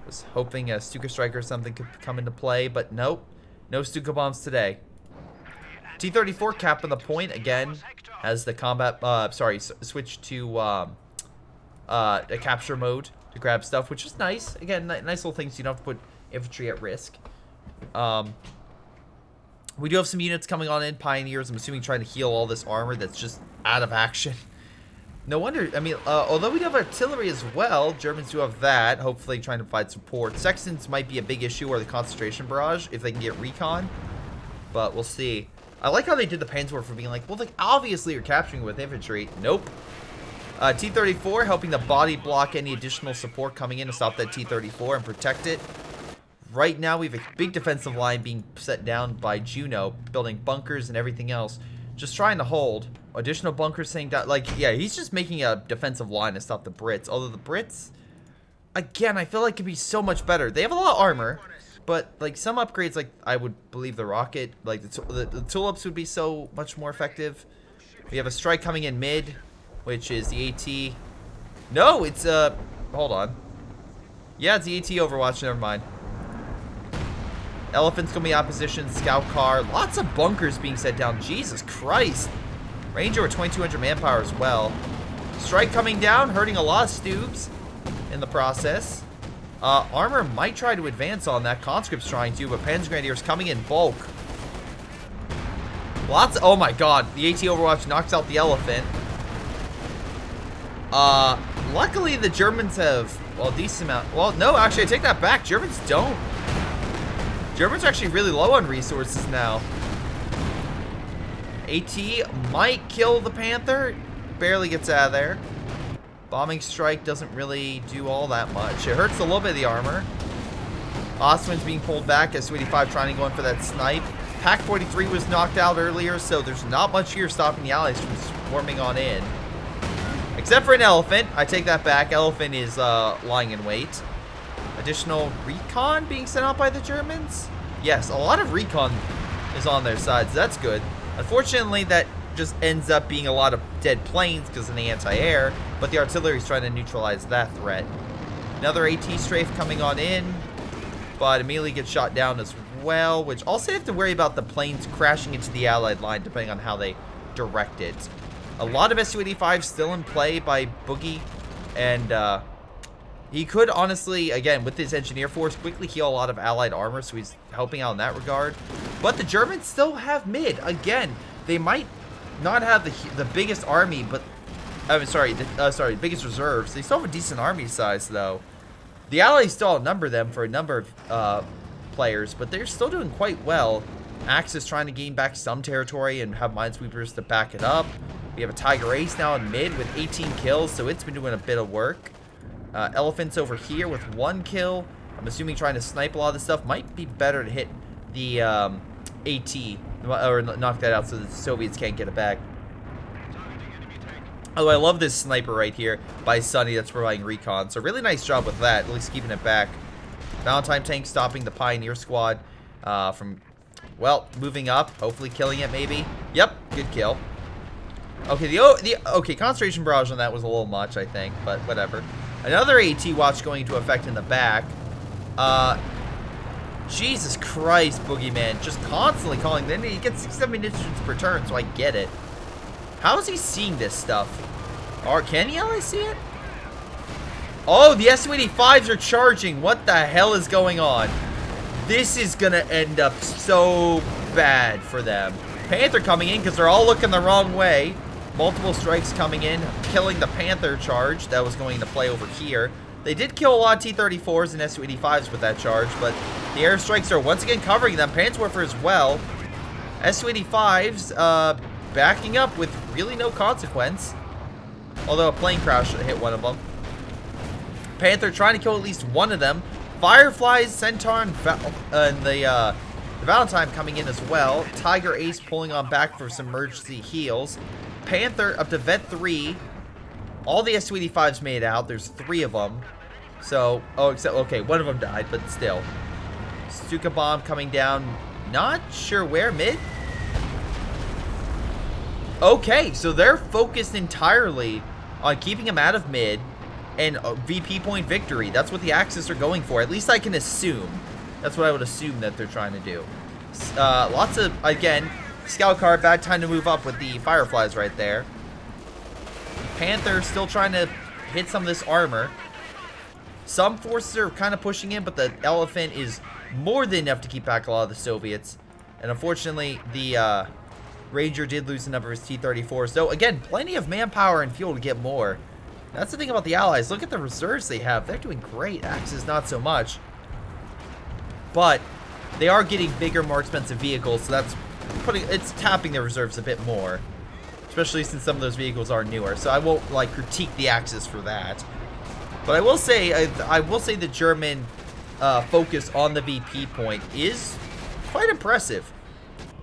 Was hoping a Stuka Strike or something could come into play, but nope. No Stuka bombs today. T-34 capping the point again. Has the combat, switch to a capture mode to grab stuff, which is nice. Again, nice little things. You don't have to put infantry at risk. We do have some units coming on in. Pioneers, I'm assuming, trying to heal all this armor that's just out of action. No wonder, I mean, although we do have artillery as well, Germans do have that, hopefully trying to provide support. Sextons might be a big issue, or the concentration barrage, if they can get recon. But we'll see. I like how they did the Panzerwerfer being like, well, like, obviously you're capturing with infantry. Nope. T-34 helping the body block any additional support coming in to stop that T-34 and protect it. Right now, we have a big defensive line being set down by Juno, building bunkers and everything else. Just trying to hold. Additional bunkers saying that, like, yeah, he's just making a defensive line to stop the Brits. Although the Brits, again, I feel like could be so much better. They have a lot of armor, but, like, some upgrades, like, I would believe the rocket, like, the tulips would be so much more effective. We have a strike coming in mid, which is the AT. No, it's, hold on. Yeah, it's the AT Overwatch, never mind. Elephant's gonna be opposition, scout car, lots of bunkers being set down. Jesus Christ. Range over 2,200 manpower as well. Strike coming down, hurting a lot of Stubes in the process. Armor might try to advance on that. Conscript's trying to, but Panzer Grenadiers coming in bulk. Oh my god, the AT Overwatch knocks out the Elephant. Luckily the Germans have, well, a decent amount. Well, no, actually, I take that back. Germans don't. Germans are actually really low on resources now. AT might kill the Panther. Barely gets out of there. Bombing strike doesn't really do all that much. It hurts a little bit of the armor. Ostman's being pulled back as S-85 trying to go in for that snipe. Pack 43 was knocked out earlier, so there's not much here stopping the Allies from swarming on in. Except for an elephant. I take that back. Elephant is lying in wait. Additional recon being sent out by the Germans? Yes, a lot of recon is on their side, so that's good. Unfortunately, that just ends up being a lot of dead planes because of the anti-air, but the artillery is trying to neutralize that threat. Another AT strafe coming on in, but immediately gets shot down as well, which also have to worry about the planes crashing into the Allied line depending on how they direct it. A lot of Su-85 still in play by Boogie, and he could honestly, again, with his engineer force, quickly heal a lot of Allied armor, so he's helping out in that regard. But the Germans still have mid. Again, they might not have the biggest army, but I'm sorry, biggest reserves. They still have a decent army size, though. The Allies still outnumber them for a number of players, but they're still doing quite well. Axis trying to gain back some territory and have minesweepers to back it up. We have a Tiger Ace now in mid with 18 kills, so it's been doing a bit of work. Elephants over here with 1 kill. I'm assuming trying to snipe a lot of this stuff. Might be better to hit the AT, or knock that out so the Soviets can't get it back. Oh, I love this sniper right here by Sunny that's providing recon. So really nice job with that, at least keeping it back. Valentine tank stopping the Pioneer squad from, well, moving up, hopefully killing it maybe. Yep, good kill. Okay, okay, concentration barrage on that was a little much, I think, but whatever. Another AT watch going into effect in the back. Jesus Christ, Boogeyman, just constantly calling. Then he gets 6-7 munitions per turn, so I get it. How is he seeing this stuff? Or can the Allies see it? Oh, the Su-85s are charging. What the hell is going on? This is gonna end up so bad for them. Panther coming in because they're all looking the wrong way. Multiple strikes coming in, killing the Panther charge that was going to play over here. They did kill a lot of T-34s and Su-85s with that charge, but the airstrikes are once again covering them. Panzerwerfer as well. Su-85s backing up with really no consequence. Although a plane crash hit one of them. Panther trying to kill at least one of them. Fireflies, Centaur, and the Valentine coming in as well. Tiger Ace pulling on back for some emergency heals. Panther up to Vet 3. All the Su-85s made out. There's 3 of them. So, oh, except, okay, one of them died, but still. Stuka Bomb coming down. Not sure where, mid? Okay, so they're focused entirely on keeping him out of mid and VP point victory. That's what the Axis are going for. At least I can assume. That's what I would assume that they're trying to do. Lots of, again, scout car, bad time to move up with the Fireflies right there. Panther still trying to hit some of this armor. Some forces are kind of pushing in, but the Elephant is more than enough to keep back a lot of the Soviets. And unfortunately, the Ranger did lose a number of his T-34s. So again, plenty of manpower and fuel to get more. That's the thing about the Allies. Look at the reserves they have. They're doing great. Axis not so much. But they are getting bigger, more expensive vehicles, so that's it's tapping their reserves a bit more. Especially since some of those vehicles are newer. So I won't like critique the Axis for that. But I will say the German focus on the VP point is quite impressive.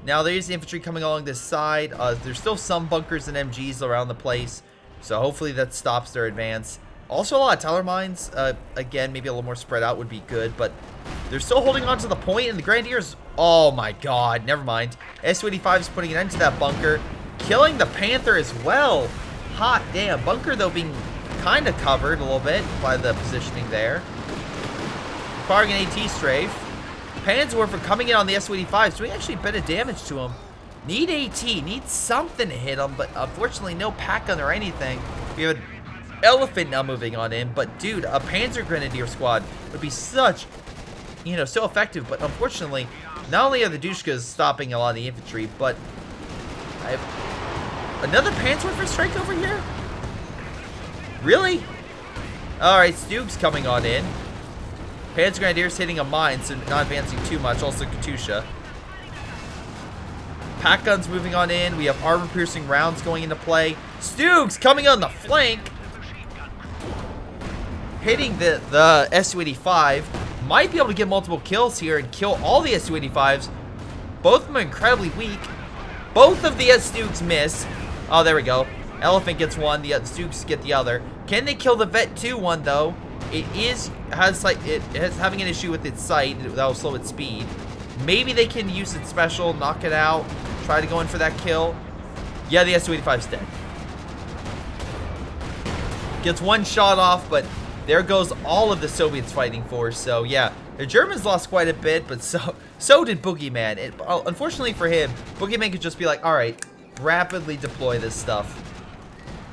Now there's infantry coming along this side. There's still some bunkers and MGs around the place. So hopefully that stops their advance. Also a lot of Tyler mines. Again, maybe a little more spread out would be good. But they're still holding on to the point. And the Grenadiers, oh my god, never mind. Su-85 is putting an end to that bunker. Killing the Panther as well. Hot damn. Bunker though being kind of covered a little bit by the positioning there. Firing an AT strafe. Panzerwerfer coming in on the Su-85s, doing actually a bit of damage to him. Need AT, need something to hit him, but unfortunately no pack gun or anything. We have an Elephant now moving on in, but dude, a Panzer Grenadier squad would be such, you know, so effective, but unfortunately, not only are the Dushkas stopping a lot of the infantry, but I have another Panzerwerfer strike over here? Really? Alright, Stug's coming on in. Panzer Grenadiers hitting a mine, so not advancing too much. Also Katyusha. Pack guns moving on in. We have armor-piercing rounds going into play. Stug's coming on the flank. Hitting the Su-85. Might be able to get multiple kills here and kill all the Su-85s. Both of them are incredibly weak. Both of the Stugs miss. Oh, there we go. Elephant gets one. The Stugs get the other. Can they kill the Vet 2 one, though? It is having an issue with its sight. That will slow its speed. Maybe they can use its special, knock it out, try to go in for that kill. Yeah, the Su-85's dead. Gets one shot off, but there goes all of the Soviets fighting force. So yeah, the Germans lost quite a bit, but so did Boogeyman. Unfortunately for him, Boogeyman could just be like, all right, rapidly deploy this stuff.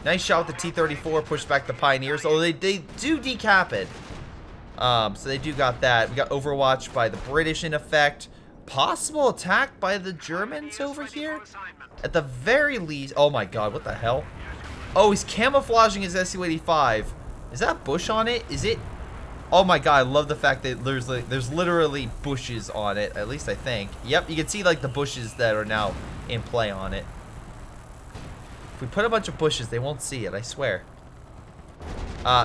Nice shot with the T-34, push back the Pioneers, although they do decap it. So they do got that. We got Overwatch by the British in effect. Possible attack by the Germans over here? At the very least. Oh my god, what the hell? Oh, he's camouflaging his Su-85. Is that bush on it? Is it? Oh my god, I love the fact that there's literally bushes on it. At least I think. Yep, you can see like the bushes that are now in play on it. If we put a bunch of bushes, they won't see it, I swear.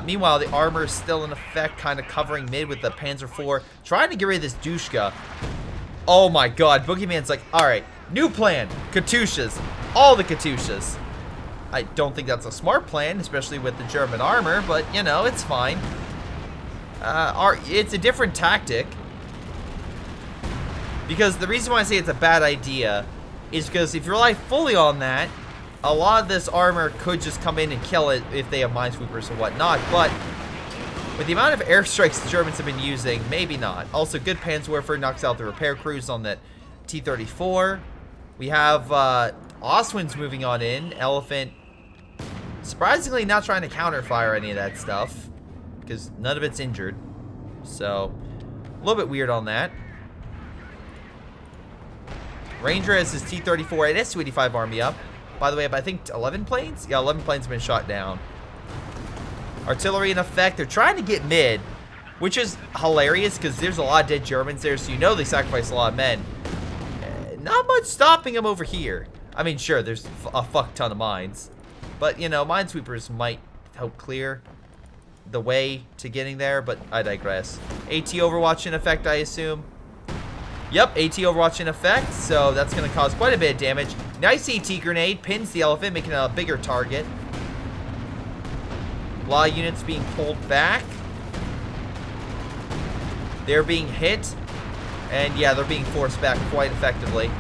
Meanwhile, the armor is still in effect, kind of covering mid with the Panzer IV. Trying to get rid of this Dushka. Oh my god, Boogeyman's like, alright, new plan. Katyushas. All the Katyushas. I don't think that's a smart plan, especially with the German armor, but, you know, it's fine. It's a different tactic. Because the reason why I say it's a bad idea is because if you rely fully on that, a lot of this armor could just come in and kill it if they have minesweepers and whatnot, but with the amount of airstrikes the Germans have been using, maybe not. Also, good Panzerwerfer knocks out the repair crews on that T-34. We have Oswin's moving on in. Elephant, surprisingly not trying to counterfire any of that stuff, because none of it's injured. So, a little bit weird on that. Ranger has his T-34 and Su-85 army up. By the way, I think 11 planes? Yeah, 11 planes have been shot down. Artillery in effect. They're trying to get mid, which is hilarious because there's a lot of dead Germans there, so you know they sacrifice a lot of men. Not much stopping them over here. I mean, sure, there's a fuck ton of mines. But, you know, minesweepers might help clear the way to getting there, but I digress. AT Overwatch in effect, I assume. Yep, AT Overwatch in effect, so that's going to cause quite a bit of damage. Nice AT grenade, pins the elephant, making it a bigger target. A lot of units being pulled back. They're being hit. And yeah, they're being forced back quite effectively.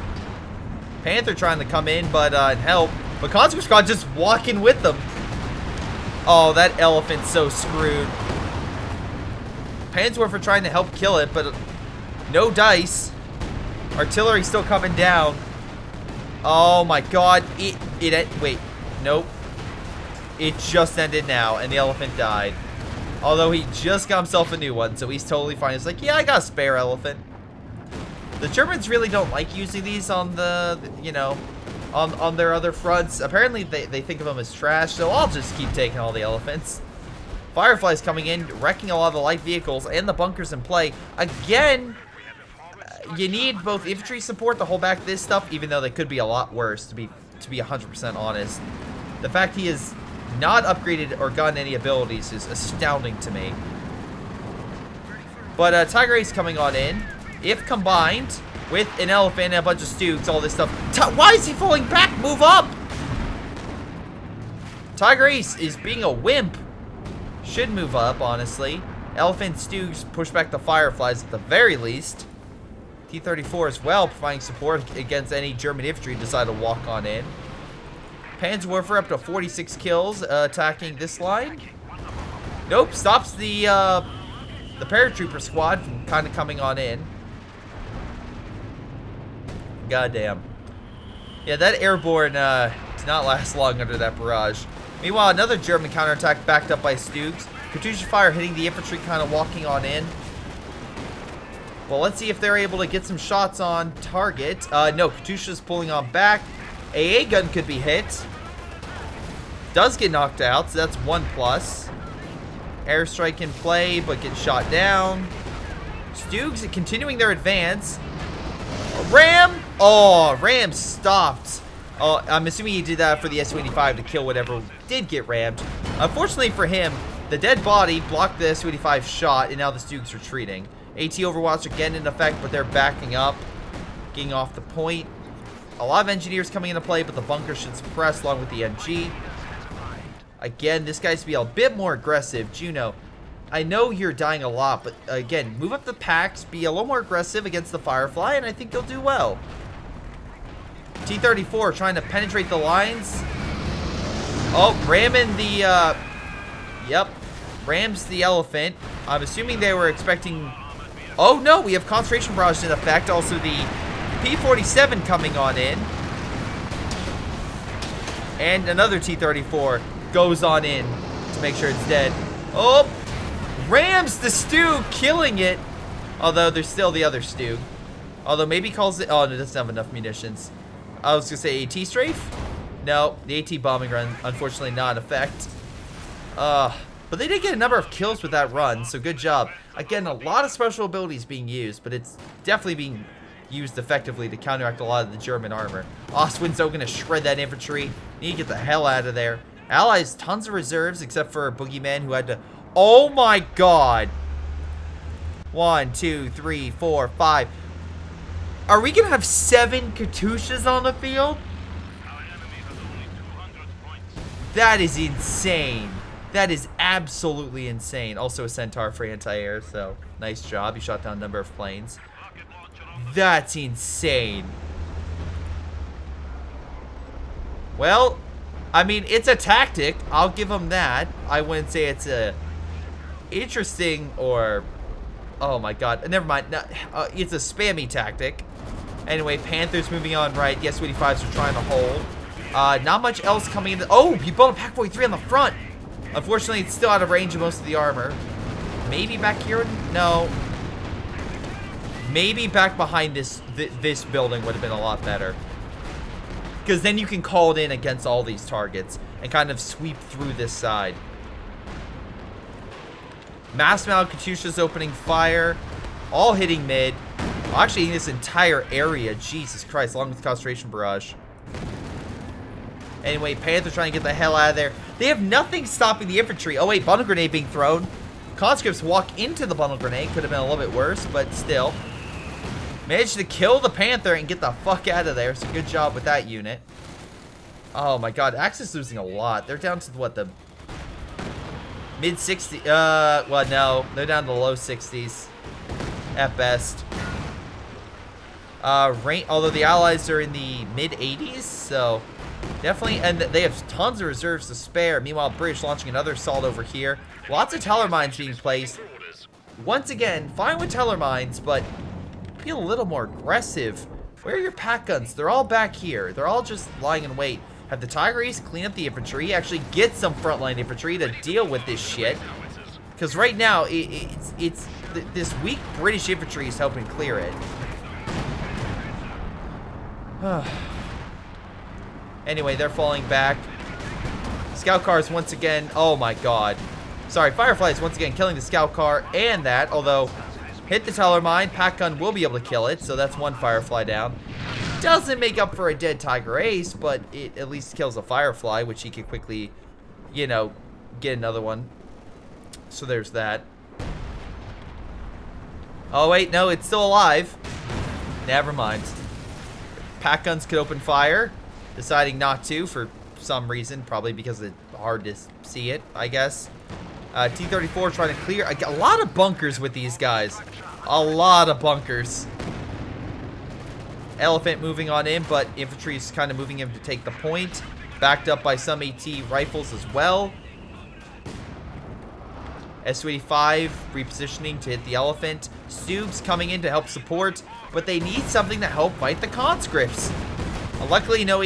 Panther trying to come in, but help. But Conscript Squad just walking with them. Oh, that elephant's so screwed. Panzerwerfer trying to help kill it, but no dice. Artillery still coming down. Oh my god. Wait. Nope. It just ended now, and the elephant died. Although he just got himself a new one, so he's totally fine. He's like, yeah, I got a spare elephant. The Germans really don't like using these on the, you know, on their other fronts. Apparently, they think of them as trash, so I'll just keep taking all the elephants. Fireflies coming in, wrecking a lot of the light vehicles and the bunkers in play. Again, you need both infantry support to hold back this stuff, even though they could be a lot worse, to be 100% honest. The fact he is not upgraded or gotten any abilities is astounding to me. But Tiger Ace coming on in. If combined with an elephant and a bunch of Stugs, all this stuff. Why is he falling back? Move up! Tiger Ace is being a wimp. Should move up, honestly. Elephant Stugs push back the Fireflies at the very least. T-34 as well, providing support against any German infantry decide to walk on in. Panzerwerfer up to 46 kills, attacking this line. Nope, stops the paratrooper squad from kind of coming on in. Goddamn. Yeah, that airborne did not last long under that barrage. Meanwhile, another German counterattack backed up by Stugs. Katyusha fire hitting the infantry, kind of walking on in. Well, let's see if they're able to get some shots on target. No, Katyusha's pulling on back. AA gun could be hit. Does get knocked out, so that's 1+. Airstrike in play, but gets shot down. Stoogs continuing their advance. Ram! Oh, Ram stopped. Oh, I'm assuming he did that for the S-25 to kill whatever did get rammed. Unfortunately for him, the dead body blocked the S-25 shot, and now the Stoogs retreating. AT Overwatch again in effect, but they're backing up, getting off the point. A lot of engineers coming into play, but the bunker should suppress along with the MG. Again, this guy's to be a bit more aggressive. Juno, I know you're dying a lot, but again, move up the packs, be a little more aggressive against the Firefly, and I think they'll do well. T-34 trying to penetrate the lines. Oh, ramming the, yep, rams the elephant. I'm assuming they were expecting, oh no, we have concentration barrage in effect. Also the P-47 coming on in. And another T-34 goes on in to make sure it's dead. Oh, rams the Stug, killing it. Although there's still the other Stug. Although maybe calls it, oh, no, it doesn't have enough munitions. I was gonna say AT strafe? No, the AT bombing run, unfortunately not in effect. But they did get a number of kills with that run, so good job. Again, a lot of special abilities being used, but it's definitely being used effectively to counteract a lot of the German armor. Ostwind's gonna shred that infantry. Need to get the hell out of there. Allies, tons of reserves, except for Boogeyman, who had to, oh my god. 1, 2, 3, 4, 5. Are we gonna have 7 Katyushas on the field? That is insane. That is absolutely insane. Also a Centaur for anti-air, so nice job. You shot down a number of planes. That's insane. Well, I mean, it's a tactic. I'll give them that. I wouldn't say it's a interesting or, oh my god, never mind. No, it's a spammy tactic. Anyway, Panthers moving on right. The S-25s are trying to hold. Not much else coming in. Oh, he built a Pac 43 on the front. Unfortunately, it's still out of range of most of the armor. Maybe back here? No. Maybe back behind this building would have been a lot better. Because then you can call it in against all these targets and kind of sweep through this side. Mass amount of Katyusha's opening fire. All hitting mid. Actually, in this entire area. Jesus Christ, along with concentration barrage. Anyway, Panther trying to get the hell out of there. They have nothing stopping the infantry. Oh wait, bundle grenade being thrown. Conscripts walk into the bundle grenade. Could have been a little bit worse, but still. Managed to kill the Panther and get the fuck out of there. So good job with that unit. Oh my god, Axis losing a lot. They're down to what, the mid 60s? Well, no, they're down to the low 60s at best. Although the Allies are in the mid 80s, so definitely, and they have tons of reserves to spare. Meanwhile, British launching another assault over here. Lots of Teller mines being placed. Once again, fine with Teller mines, but be a little more aggressive. Where are your pack guns? They're all back here. They're all just lying in wait. Have the Tiger Ace clean up the infantry, actually get some frontline infantry to deal with this shit. Because right now, this weak British infantry is helping clear it. Anyway, they're falling back. Scout cars once again. Oh my god. Sorry, Fireflies once again killing the scout car and that. Although, hit the Teller mine. Pack gun will be able to kill it. So that's one Firefly down. Doesn't make up for a dead Tiger Ace, but it at least kills a Firefly, which he can quickly, you know, get another one. So there's that. Oh wait, no, it's still alive. Never mind. Pack guns could open fire. Deciding not to for some reason, probably because it's hard to see it, I guess. T-34 trying to clear. I got a lot of bunkers with these guys. A lot of bunkers. Elephant moving on in, but infantry is kind of moving him to take the point. Backed up by some AT rifles as well. S-25 repositioning to hit the elephant. Stugs coming in to help support, but they need something to help fight the conscripts. Luckily, no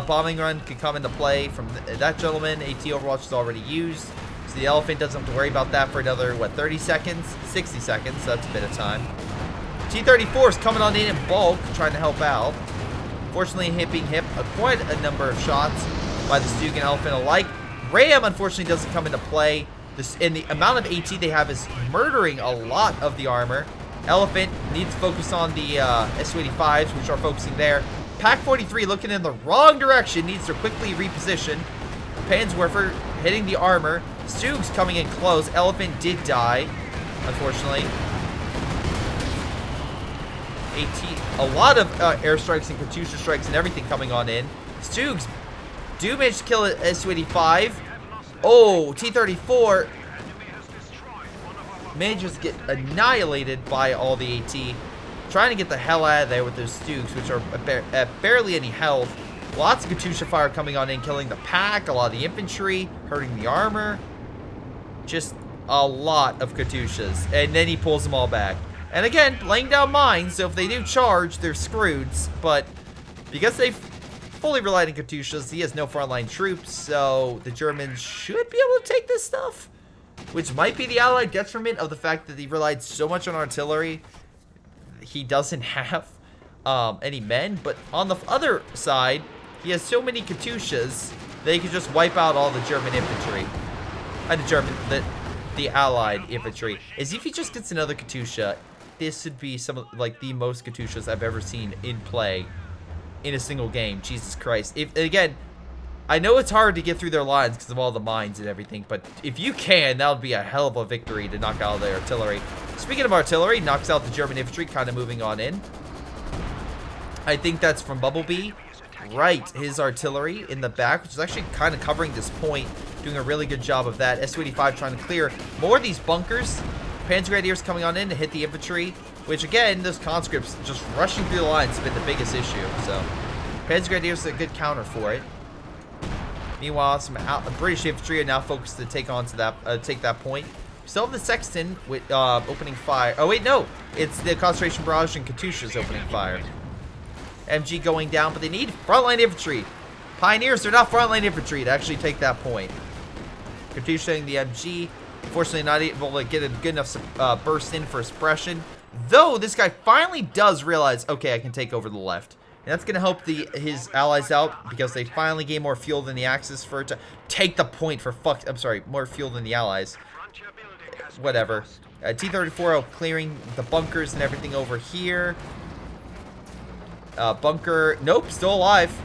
bombing run could come into play from that gentleman. AT Overwatch is already used, so the elephant doesn't have to worry about that for another, what, 30 seconds? 60 seconds, so that's a bit of time. T-34 is coming on in bulk, trying to help out. Fortunately, being hit quite a number of shots by the Stug and Elephant alike. Ram, unfortunately, doesn't come into play. And the amount of AT they have is murdering a lot of the armor. Elephant needs to focus on the Su-85s, which are focusing there. Pack 43 looking in the wrong direction, needs to quickly reposition. Panzerwerfer hitting the armor. Stoogs coming in close. Elephant did die, unfortunately. AT, a lot of airstrikes and Katyusha strikes and everything coming on in. Stoogs do manage to kill an Su-85. Oh, T-34 manages to get annihilated by all the AT. Trying to get the hell out of there with those Stoogs, which are at barely any health. Lots of Katyusha fire coming on in, killing the pack, a lot of the infantry, hurting the armor. Just a lot of Katyushas. And then he pulls them all back. And again, laying down mines, so if they do charge, they're screwed. But because they've fully relied on Katyushas, he has no frontline troops, so the Germans should be able to take this stuff. Which might be the Allied detriment of the fact that he relied so much on artillery. He doesn't have any men, but on the other side, he has so many Katyushas that he could just wipe out all the German infantry. The Allied infantry. As if he just gets another Katyusha, this would be some of like the most Katyushas I've ever seen in play in a single game. Jesus Christ. Again, I know it's hard to get through their lines because of all the mines and everything, but if you can, that would be a hell of a victory to knock out the artillery. Speaking of artillery, knocks out the German infantry, kind of moving on in. I think that's from Bumblebee. Right, his artillery in the back, which is actually kind of covering this point, doing a really good job of that. Su-85 trying to clear more of these bunkers. Panzer Grenadiers coming on in to hit the infantry, which again, those conscripts just rushing through the lines have been the biggest issue. So, Panzer Grenadiers is a good counter for it. Meanwhile, some British infantry are now focused to take that point. We still have the Sexton with opening fire. Oh wait, no, it's the concentration barrage and Katyusha's opening fire. MG going down, but they need frontline infantry. Pioneers, they're not frontline infantry to actually take that point. Katyusha the MG. Unfortunately, not able to get a good enough burst in for suppression. Though, this guy finally does realize, okay, I can take over the left. And that's going to help his allies out because they finally gain more fuel than the Axis for it to take the point for I'm sorry, more fuel than the Allies. Whatever. T-34 clearing the bunkers and everything over here. Bunker, nope, still alive.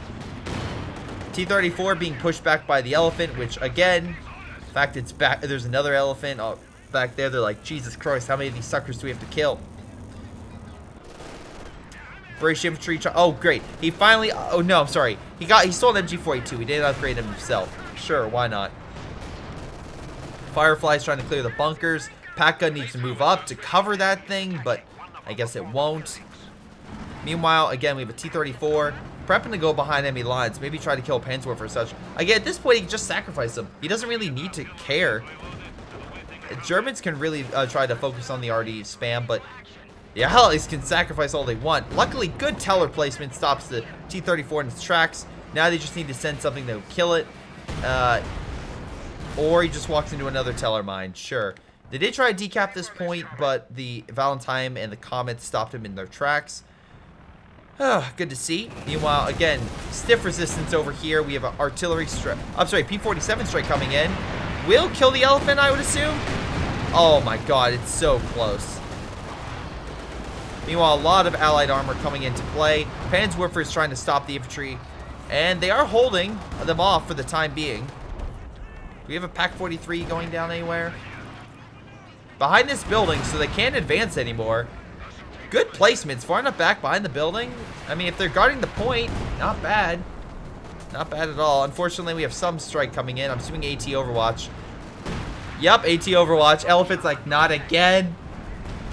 T-34 being pushed back by the Elephant, which again, in fact, it's back. There's another Elephant back there. They're like, Jesus Christ, how many of these suckers do we have to kill? British infantry. Oh, great. He finally. Oh no, I'm sorry. He stole an MG-42. He didn't upgrade him himself. Sure, why not? Firefly's trying to clear the bunkers. Pack gun needs to move up to cover that thing, but I guess it won't. Meanwhile, again, we have a T-34 prepping to go behind enemy lines. Maybe try to kill Panzerwerfer or such. Again, at this point, he can just sacrifice him. He doesn't really need to care. Germans can really try to focus on the RD spam, but the Allies can sacrifice all they want. Luckily, good teller placement stops the T-34 in its tracks. Now they just need to send something that will kill it. Or he just walks into another teller mine. Sure. They did try to decap this point, but the Valentine and the Comet stopped him in their tracks. Good to see. Meanwhile, again, stiff resistance over here. We have an artillery strike. I'm sorry, P-47 strike coming in. Will kill the Elephant, I would assume. Oh my god, it's so close. Meanwhile, a lot of Allied armor coming into play. Panzerwerfer is trying to stop the infantry, and they are holding them off for the time being. Do we have a Pack 43 going down anywhere? Behind this building, so they can't advance anymore. Good placements, far enough back behind the building. I mean, if they're guarding the point, not bad. Not bad at all. Unfortunately, we have some strike coming in. I'm assuming AT Overwatch. Yep, AT Overwatch. Elephant's like, not again.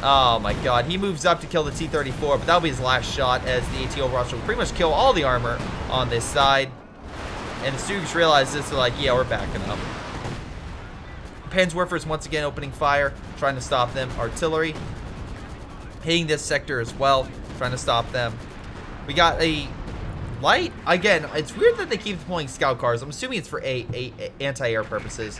Oh my god. He moves up to kill the T-34, but that'll be his last shot as the AT Overwatch will pretty much kill all the armor on this side. And the Stooges realize this. They're like, yeah, we're backing up. Panzerwerfer is once again opening fire, trying to stop them. Artillery hitting this sector as well, trying to stop them. We got a light. Again, it's weird that they keep deploying scout cars. I'm assuming it's for anti-air purposes.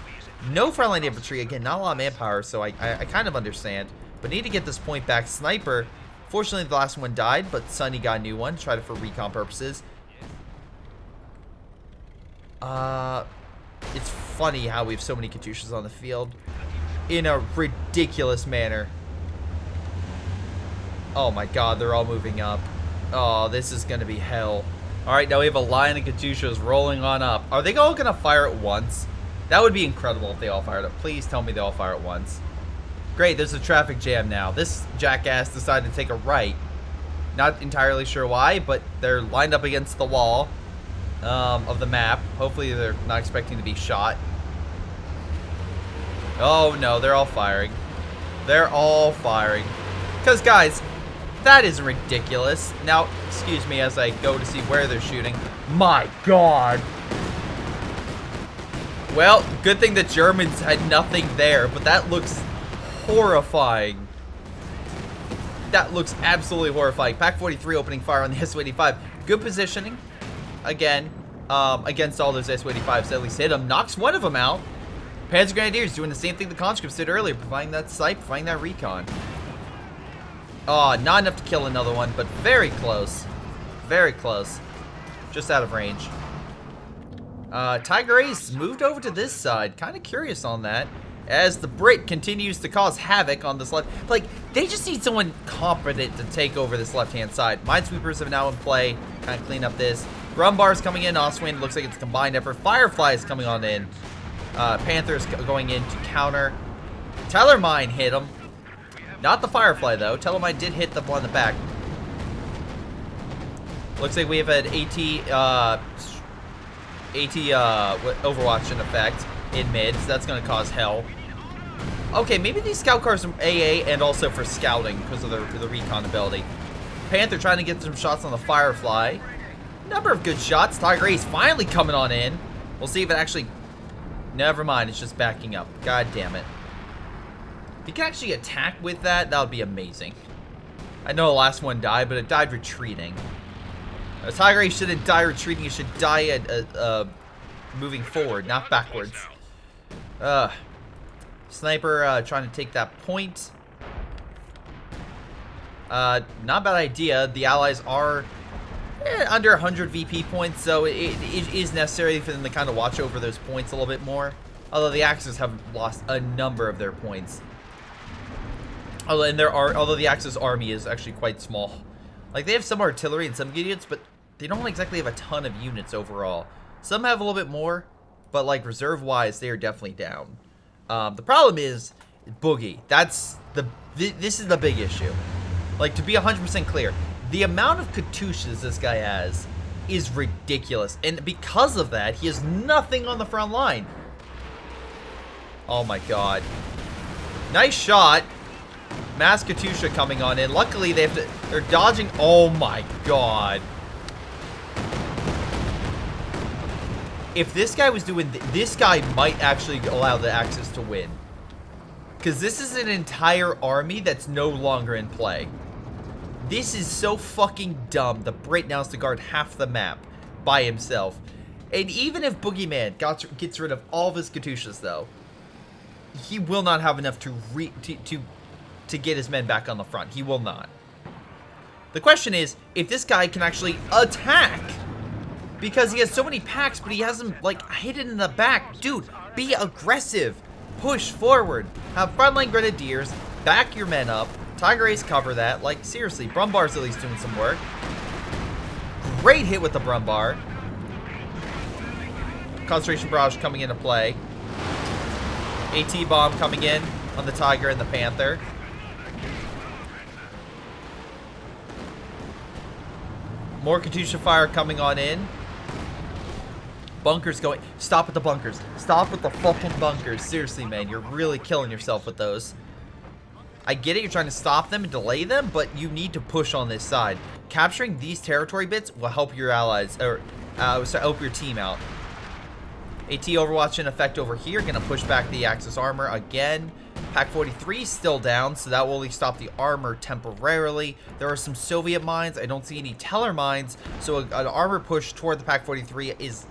No frontline infantry. Again, not a lot of manpower, so I kind of understand. But need to get this point back. Sniper. Fortunately, the last one died, but Sunny got a new one. Tried it for recon purposes. it's funny how we have so many Katyushas on the field in a ridiculous manner. Oh my god, they're all moving up. Oh, this is gonna be hell. Alright, now we have a line of Katyushas rolling on up. Are they all gonna fire at once? That would be incredible if they all fired up. Please tell me they all fire at once. Great, there's a traffic jam now. This jackass decided to take a right. Not entirely sure why, but they're lined up against the wall of the map. Hopefully they're not expecting to be shot. Oh no, they're all firing. They're all firing. Because guys, that is ridiculous. Now, excuse me as I go to see where they're shooting. My god. Well, good thing the Germans had nothing there, but that looks horrifying. That looks absolutely horrifying. Pack 43 opening fire on the SU-85. Good positioning. Again, against all those SU-85s. At least hit them. Knocks one of them out. Panzer Grenadiers doing the same thing the conscripts did earlier. Providing that sight, providing that recon. Oh, not enough to kill another one, but very close. Very close. Just out of range. Tiger Ace moved over to this side. Kind of curious on that. As the Brit continues to cause havoc on this left. Like, they just need someone competent to take over this left-hand side. Minesweepers have now in play. Kind of clean up this. Grumbar's coming in. Oswin looks like it's a combined effort. Firefly is coming on in. Panthers going in to counter. Tellermine hit him. Not the Firefly, though. Tellermine did hit the one in the back. Looks like we have an AT Overwatch in effect in mid, so that's going to cause hell. Okay, maybe these scout cars are AA and also for scouting because of the recon ability. Panther trying to get some shots on the Firefly. Number of good shots. Tiger Ace finally coming on in. We'll see if it actually... Never mind, it's just backing up. God damn it. If you can actually attack with that, that would be amazing. I know the last one died, but it died retreating. Tiger Ace shouldn't die retreating, it should die moving forward, not backwards. Sniper trying to take that point. Not a bad idea. The allies are under 100 VP points, so it is necessary for them to kind of watch over those points a little bit more. Although the Axis have lost a number of their points. Although the Axis army is actually quite small. Like, they have some artillery and some units, but they don't exactly have a ton of units overall. Some have a little bit more, but like reserve-wise, they are definitely down. The problem is Boogie. This is the big issue. Like, to be 100% clear, the amount of Katyushas this guy has is ridiculous. And because of that, he has nothing on the front line. Oh my god. Nice shot. Mass Katyusha coming on in. Luckily, they're dodging. Oh my god. If this guy was doing this guy might actually allow the Axis to win. Because this is an entire army that's no longer in play. This is so fucking dumb. The Brit now has to guard half the map by himself. And even if Boogeyman gets rid of all of his Katyushas, though, he will not have enough to get his men back on the front. He will not. The question is, if this guy can actually attack, because he has so many packs, but he has them, like, hidden in the back. Dude, be aggressive. Push forward. Have frontline grenadiers. Back your men up. Tiger Ace cover that. Like, seriously, Brumbar's at least doing some work. Great hit with the Brumbar. Concentration barrage coming into play. AT bomb coming in on the Tiger and the Panther. More Katyusha fire coming on in. Bunkers going. Stop with the bunkers. Stop with the fucking bunkers. Seriously, man. You're really killing yourself with those. I get it. You're trying to stop them and delay them, but you need to push on this side. Capturing these territory bits will help your allies, or help your team out. AT Overwatch in effect over here. Going to push back the Axis armor again. Pack 43 is still down, so that will at least stop the armor temporarily. There are some Soviet mines. I don't see any Teller mines, so an armor push toward the Pack 43 is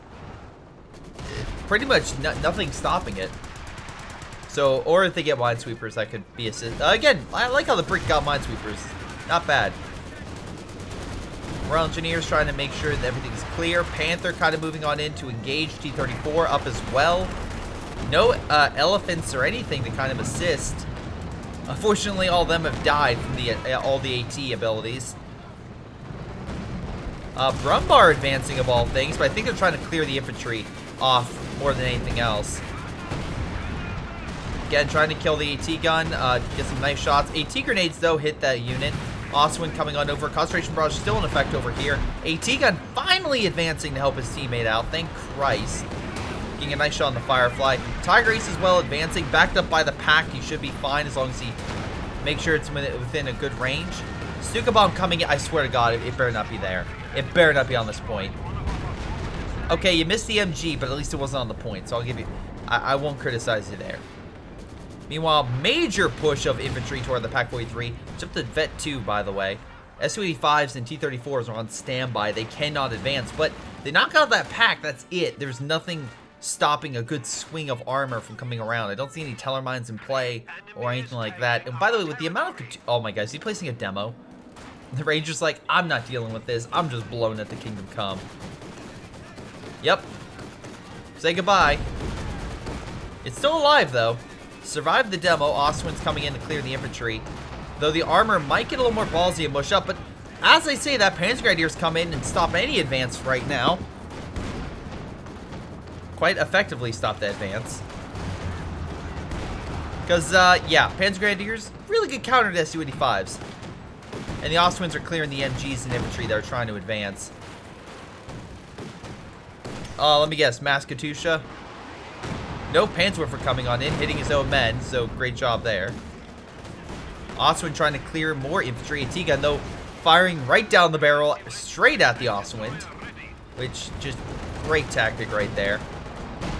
pretty much nothing stopping it. So, or if they get minesweepers, that could be again, I like how the Brit got minesweepers. Not bad. Morale engineers trying to make sure that everything's clear. Panther kind of moving on in to engage. T-34 up as well. No elephants or anything to kind of assist. Unfortunately, all of them have died from all the AT abilities. Brumbar advancing of all things, but I think they're trying to clear the infantry off more than anything else. Again, trying to kill the AT gun, get some nice shots. AT grenades, though, hit that unit. Oswin coming on over. Concentration barrage still in effect over here. AT gun finally advancing to help his teammate out. Thank Christ. Getting a nice shot on the Firefly. Tiger Ace as well advancing. Backed up by the pack. He should be fine as long as he makes sure it's within a good range. Stuka Bomb coming in. I swear to God, it better not be there. It better not be on this point. Okay, you missed the MG, but at least it wasn't on the point. So I'll give you... I won't criticize you there. Meanwhile, major push of infantry toward the Pack 43. It's up to Vet 2, by the way. Su-85s and T-34s are on standby. They cannot advance, but they knock out that pack. That's it. There's nothing stopping a good swing of armor from coming around. I don't see any Teller Mines in play or anything like that. And by the way, with the amount of... Oh my God, is he placing a demo? The Ranger's like, I'm not dealing with this. I'm just blown at the Kingdom Come. Yep. Say goodbye. It's still alive, though. Survived the demo. Oswin's coming in to clear the infantry. Though the armor might get a little more ballsy and mush up. But as I say that, Panzer Grenadiers come in and stop any advance right now. Quite effectively stop the advance. Because, yeah, Panzer Grenadiers, really good counter to Su-85s. And the Oswins are clearing the MGs and infantry that are trying to advance. Let me guess, Mass Katyusha. No Panzerwerfer coming on in, hitting his own men, so great job there. Oswin trying to clear more infantry. AT gun, though, firing right down the barrel, straight at the Oswind. Which, just great tactic right there.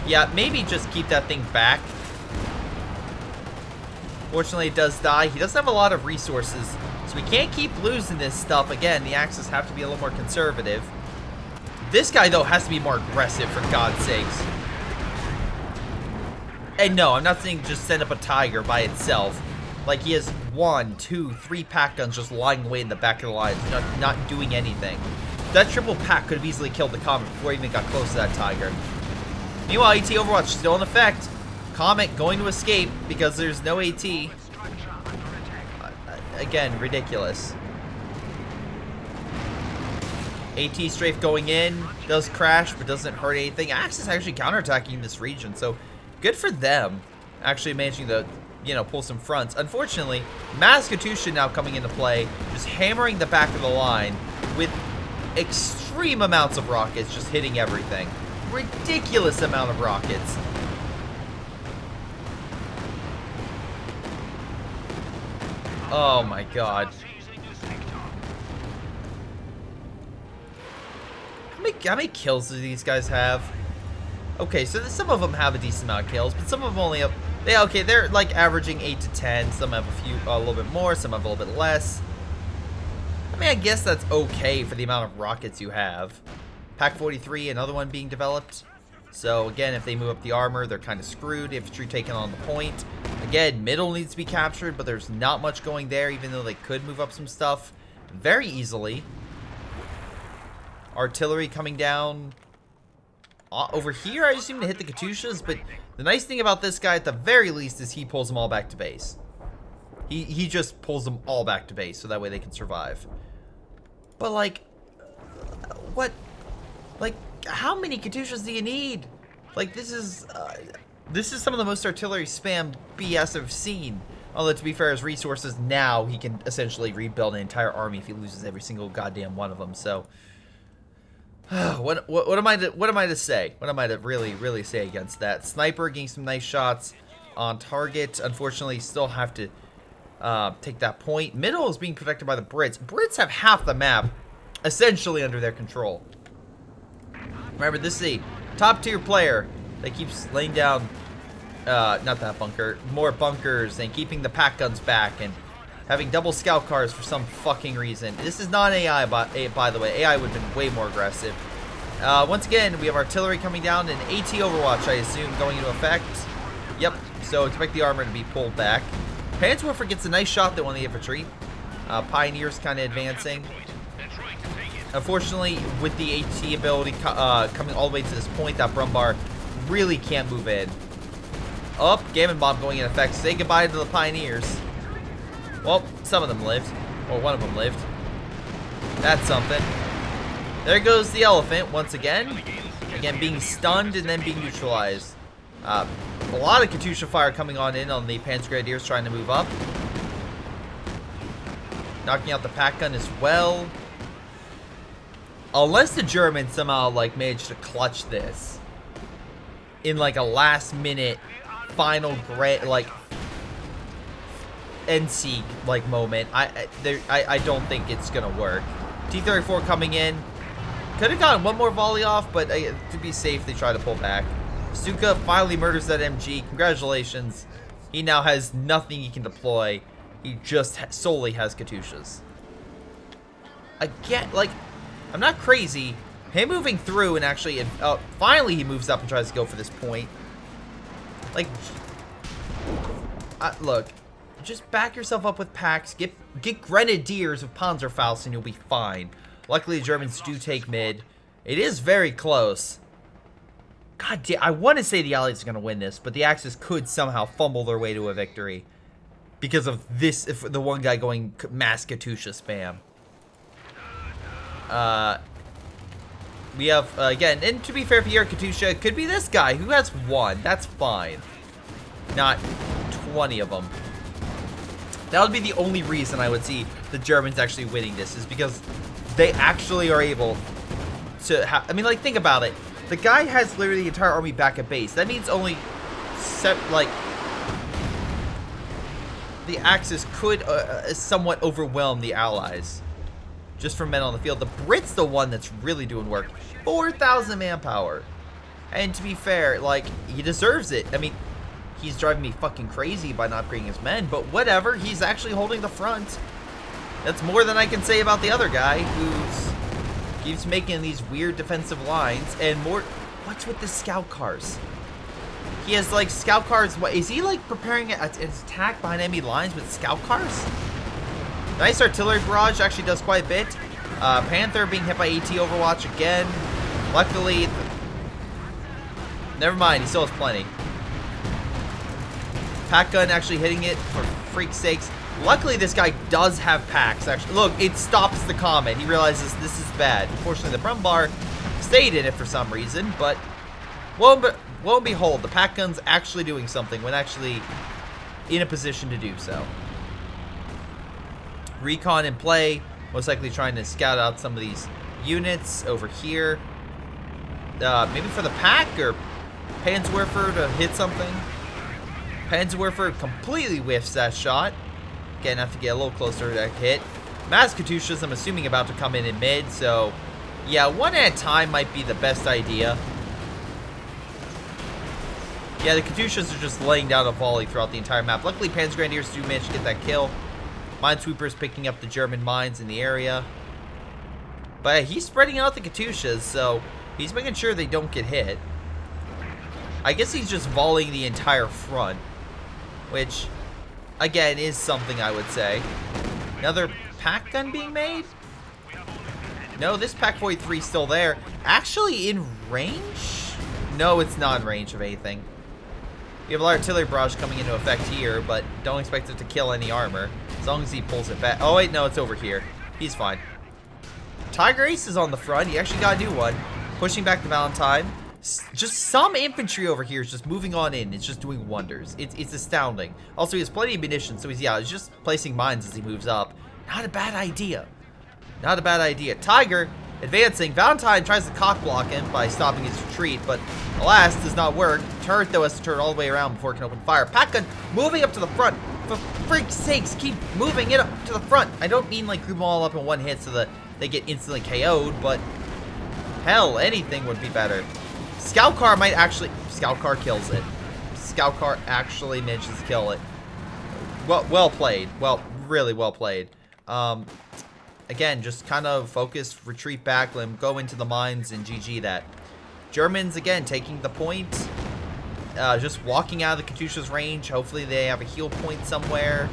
Yeah, maybe just keep that thing back. Fortunately, it does die. He doesn't have a lot of resources, so we can't keep losing this stuff. Again, the Axis have to be a little more conservative. This guy, though, has to be more aggressive, for God's sakes. And no, I'm not saying just send up a Tiger by itself. Like, he has 1, 2, 3 pack guns just lying away in the back of the lines, not doing anything. That triple pack could have easily killed the Comet before he even got close to that Tiger. Meanwhile, AT Overwatch still in effect. Comet going to escape because there's no AT. Again, ridiculous. AT strafe going in, does crash, but doesn't hurt anything. Axis actually counterattacking this region, so good for them. Actually managing to, you know, pull some fronts. Unfortunately, Mass Katyusha now coming into play, just hammering the back of the line with extreme amounts of rockets, just hitting everything. Ridiculous amount of rockets. Oh my God. How many kills do these guys have? Okay, so some of them have a decent amount of kills, but some of them only have... they're like averaging 8 to 10. Some have a little bit more, some have a little bit less. I mean, I guess that's okay for the amount of rockets you have. Pack 43, another one being developed. So again, if they move up the armor, they're kind of screwed. Infantry taken on the point. Again, middle needs to be captured, but there's not much going there, even though they could move up some stuff very easily. Artillery coming down over here, I assume, to hit the Katyushas, but the nice thing about this guy, at the very least, is he pulls them all back to base. He just pulls them all back to base, so that way they can survive. But, like, what? Like, how many Katyushas do you need? Like, this is some of the most artillery spam BS I've seen. Although, to be fair, his resources now, he can essentially rebuild an entire army if he loses every single goddamn one of them, so... What am I to say? What am I to really say against that? Sniper getting some nice shots on target. Unfortunately, still have to take that point. Middle is being protected by the Brits. Brits have half the map essentially under their control. Remember, this is a top tier player that keeps laying down not that bunker, more bunkers and keeping the pack guns back and having double scout cars for some fucking reason. This is not AI, by the way. AI would have been way more aggressive. Once again, we have artillery coming down and AT Overwatch, I assume, going into effect. Yep, so expect the armor to be pulled back. Panzerwerfer gets a nice shot, though, on the infantry. Pioneers kind of advancing. Unfortunately, with the AT ability coming all the way to this point, that Brumbar really can't move in. Up, Gammon Bomb going in effect. Say goodbye to the Pioneers. Well, some of them lived. Or one of them lived. That's something. There goes the Elephant once again. Again, being stunned and then being neutralized. A lot of Katyusha fire coming on the Panzergrenadiers trying to move up. Knocking out the pack gun as well. Unless the Germans somehow, like, managed to clutch this in, like, a last-minute final, like, end siege, like, moment, I don't think it's gonna work. T-34 coming in. Could have gotten one more volley off, but to be safe, they try to pull back. Stuka finally murders that MG. Congratulations. He now has nothing he can deploy. He just solely has Katyushas. Again, like, I'm not crazy. Him moving through and actually, finally he moves up and tries to go for this point. Like, look, just back yourself up with packs. Get Grenadiers with Panzerfaust and you'll be fine. Luckily, the Germans do take mid. It is very close. God damn, I want to say the Allies are going to win this, but the Axis could somehow fumble their way to a victory. Because of this, if the one guy going mass Katyusha spam. We have, again, and to be fair, if you're Katyusha, it could be this guy who has one. That's fine. Not 20 of them. That would be the only reason I would see the Germans actually winning this, is because they actually are able to have, I mean, like, think about it. The guy has literally the entire army back at base. That means only, like, the Axis could somewhat overwhelm the Allies. Just from men on the field. The Brit's the one that's really doing work. 4,000 manpower. And to be fair, like, he deserves it. I mean, he's driving me fucking crazy by not bringing his men, but whatever. He's actually holding the front. That's more than I can say about the other guy who's keeps making these weird defensive lines. And more, what's with the scout cars? He has, like, scout cars. What is he, like, preparing an attack behind enemy lines with scout cars? Nice artillery barrage, actually does quite a bit. Panther being hit by AT Overwatch again. Luckily, never mind, he still has plenty. Pack gun actually hitting it for freak's sakes. Luckily, this guy does have packs, actually. Look, it stops the comet. He realizes this is bad. Unfortunately, the Brumbar stayed in it for some reason, but lo and behold, the pack gun's actually doing something when actually in a position to do so. Recon in play, most likely trying to scout out some of these units over here. Maybe for the pack or Panzerwerfer to hit something. Panzerwerfer completely whiffs that shot. Again, have to get a little closer to that hit. Mass Katyushas, I'm assuming, about to come in mid, so yeah, one at a time might be the best idea. Yeah, the Katyushas are just laying down a volley throughout the entire map. Luckily, Panzergrenadiers do manage to get that kill. Minesweepers picking up the German mines in the area. But he's spreading out the Katyushas, so he's making sure they don't get hit. I guess he's just volleying the entire front, which, again, is something I would say. Another pack gun being made? No, this Pack 43 is still there. Actually in range? No, it's not in range of anything. We have a lot of artillery barrage coming into effect here, but don't expect it to kill any armor. As long as he pulls it back. Oh, wait, no, it's over here. He's fine. Tiger Ace is on the front. He actually got a new one. Pushing back the Valentine. Just some infantry over here is just moving on in. It's just doing wonders. It's astounding. Also, he has plenty of munitions, so he's just placing mines as he moves up. Not a bad idea. Not a bad idea. Tiger advancing. Valentine tries to cock block him by stopping his retreat, but alas, does not work. Turret, though, has to turn all the way around before it can open fire. Pack gun moving up to the front. For freak's sakes, keep moving it up to the front. I don't mean like group them all up in one hit so that they get instantly KO'd, but hell, anything would be better. Scout car might actually... Scout car kills it. Scout car actually manages to kill it. Well played. Well, really well played. Again, just kind of focus, retreat back, let them go into the mines and GG that. Germans, again, taking the point. Just walking out of the Katyusha's range. Hopefully they have a heal point somewhere.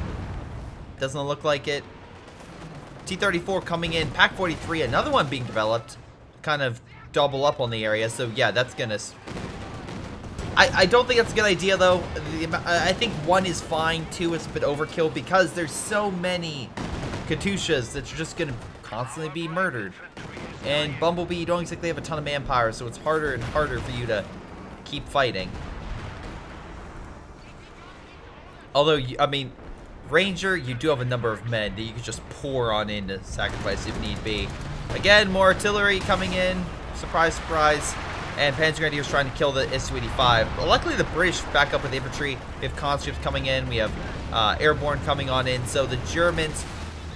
Doesn't look like it. T-34 coming in. Pack 43, another one being developed. Kind of double up on the area. So, yeah, that's going to... I don't think that's a good idea, though. I think 1 is fine. 2 is a bit overkill because there's so many Katyushas that you're just going to constantly be murdered. And Bumblebee, you don't exactly have a ton of manpower, so it's harder and harder for you to keep fighting. Although, I mean, Ranger, you do have a number of men that you can just pour on in to sacrifice if need be. Again, more artillery coming in. Surprise, surprise. And Panzer Grenadiers trying to kill the Su-85. But luckily, the British back up with infantry. We have conscripts coming in. We have airborne coming on in. So the Germans...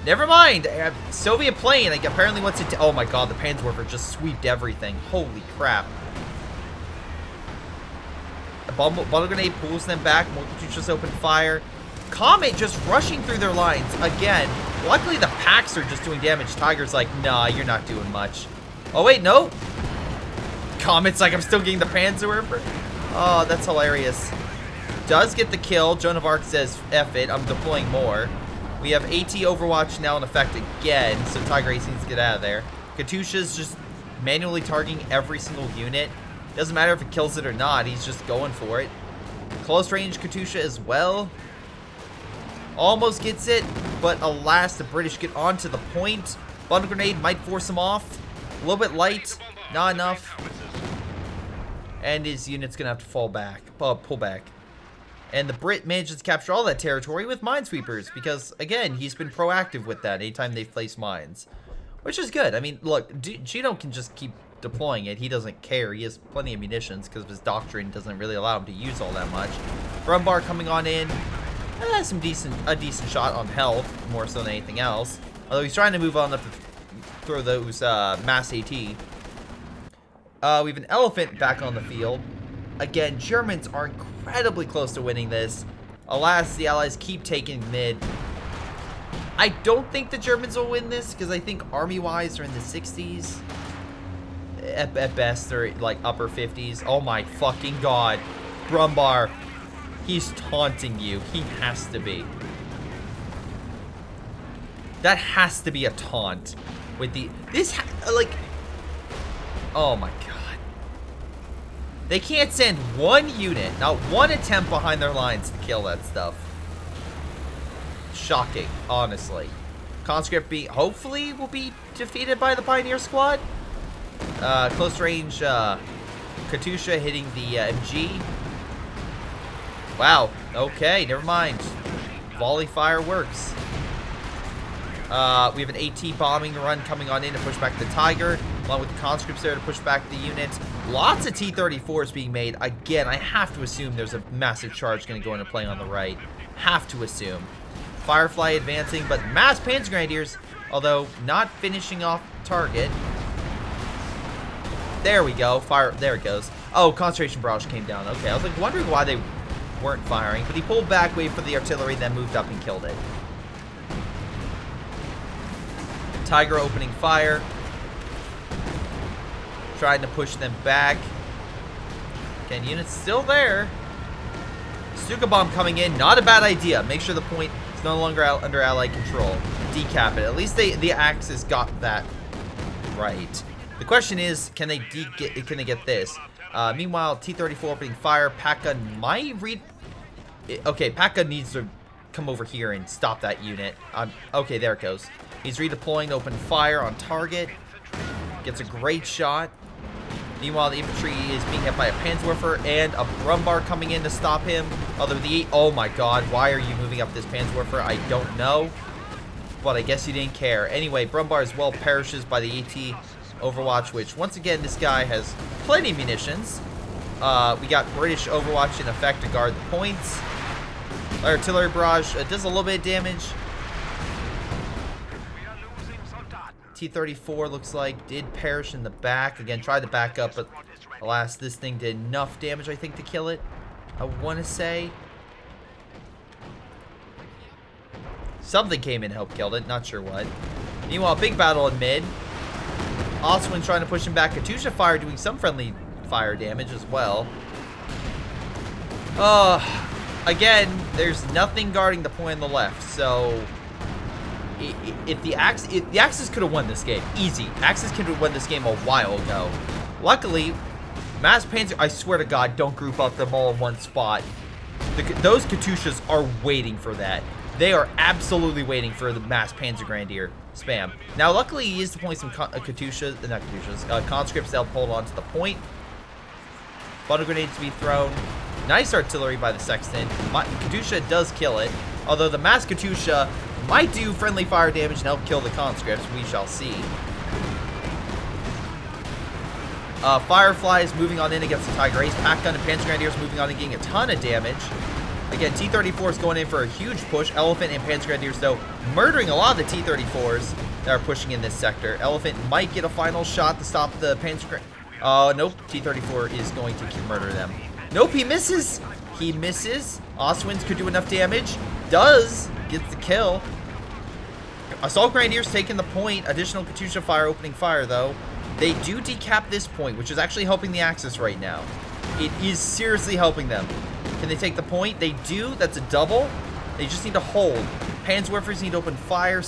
Never mind! Soviet plane, like, apparently once it... Oh my god, the Panzerwerfer just sweeped everything. Holy crap. A bundle grenade pulls them back. More Katyushas open fire. Comet just rushing through their lines again. Luckily, the packs are just doing damage. Tiger's like, nah, you're not doing much. Oh, wait, no. Comet's like, I'm still getting the Panzerwerfer. Oh, that's hilarious. Does get the kill. Joan of Arc says, F it, I'm deploying more. We have AT Overwatch now in effect again, so Tiger Ace needs to get out of there. Katyusha's just manually targeting every single unit. Doesn't matter if it kills it or not, he's just going for it. Close range Katyusha as well. Almost gets it, but alas, the British get onto the point. Bundle grenade might force him off. A little bit light, not enough. And his unit's gonna have to fall back, pull back. And the Brit manages to capture all that territory with minesweepers because, again, he's been proactive with that anytime they've placed mines. Which is good. I mean, look, Gino can just keep deploying it. He doesn't care. He has plenty of munitions because his doctrine doesn't really allow him to use all that much. Brumbar coming on in. A decent shot on health, more so than anything else. Although he's trying to move on up to throw those mass AT. We have an elephant back on the field. Again, Germans are incredibly close to winning this. Alas, the Allies keep taking mid. I don't think the Germans will win this because I think army-wise they're in the 60s. At best, they're like upper 50s. Oh my fucking god. Brumbar. He's taunting you. He has to be. That has to be a taunt. With the... Oh my god. They can't send one unit, not one attempt behind their lines to kill that stuff. Shocking, honestly. Conscript hopefully will be defeated by the Pioneer Squad. Close range Katyusha hitting the MG. Wow, okay, never mind. Volley fire works. We have an AT bombing run coming on in to push back the Tiger, along with the conscripts there to push back the units. Lots of T-34s being made. Again, I have to assume there's a massive charge going to go into play on the right. Have to assume. Firefly advancing, but mass Panzer Grenadiers, although not finishing off target. There we go. Fire. There it goes. Oh, concentration barrage came down. Okay, I was like wondering why they weren't firing, but he pulled back, waited for the artillery, then moved up and killed it. Tiger opening fire. Trying to push them back. Again, units still there. Stuka bomb coming in. Not a bad idea. Make sure the point is no longer under Allied control. Decap it. At least the Axis got that right. The question is, can they get this? Meanwhile, T-34 opening fire. Pack gun might read... Okay, Pack gun needs to come over here and stop that unit. Okay, there it goes. He's redeploying to open fire on target. Gets a great shot. Meanwhile, the infantry is being hit by a Panzerwerfer and a Brumbar coming in to stop him. Although oh my god, why are you moving up this Panzerwerfer? I don't know. But I guess you didn't care. Anyway, Brumbar as well perishes by the AT Overwatch, which once again, this guy has plenty of munitions. We got British Overwatch in effect to guard the points. Artillery barrage does a little bit of damage. T-34 looks like did perish in the back. Again, tried to back up, but alas, this thing did enough damage, I think, to kill it. I want to say. Something came in and helped kill it. Not sure what. Meanwhile, big battle in mid. Oswin trying to push him back. Katyusha fire doing some friendly fire damage as well. Again, there's nothing guarding the point on the left, so if the Axis could have won this game, easy. Axis could have won this game a while ago. Luckily, Mass Panzer, I swear to God, don't group up them all in one spot. Those Katyushas are waiting for that. They are absolutely waiting for the Mass Panzer Grenadier spam. Now, luckily, he is deploying some conscripts to help hold on to the point. Bundle grenades to be thrown. Nice artillery by the Sexton. Katyusha does kill it. Although the Mass Katyusha might do friendly fire damage and help kill the conscripts. We shall see. Fireflies moving on in against the Tiger Ace. Pack Gun and Panzer Grenadiers moving on and getting a ton of damage. Again, T-34 is going in for a huge push. Elephant and Panzer Grenadiers, though, murdering a lot of the T-34s that are pushing in this sector. Elephant might get a final shot to stop the Panzer nope. T-34 is going to murder them. Nope, he misses. He misses. Oswins could do enough damage. Does. Gets the kill. Assault Grenadiers taking the point. Additional Katyusha fire opening fire, though. They do decap this point, which is actually helping the Axis right now. It is seriously helping them. Can they take the point? They do. That's a double. They just need to hold. Panzerwerfers need to open fire.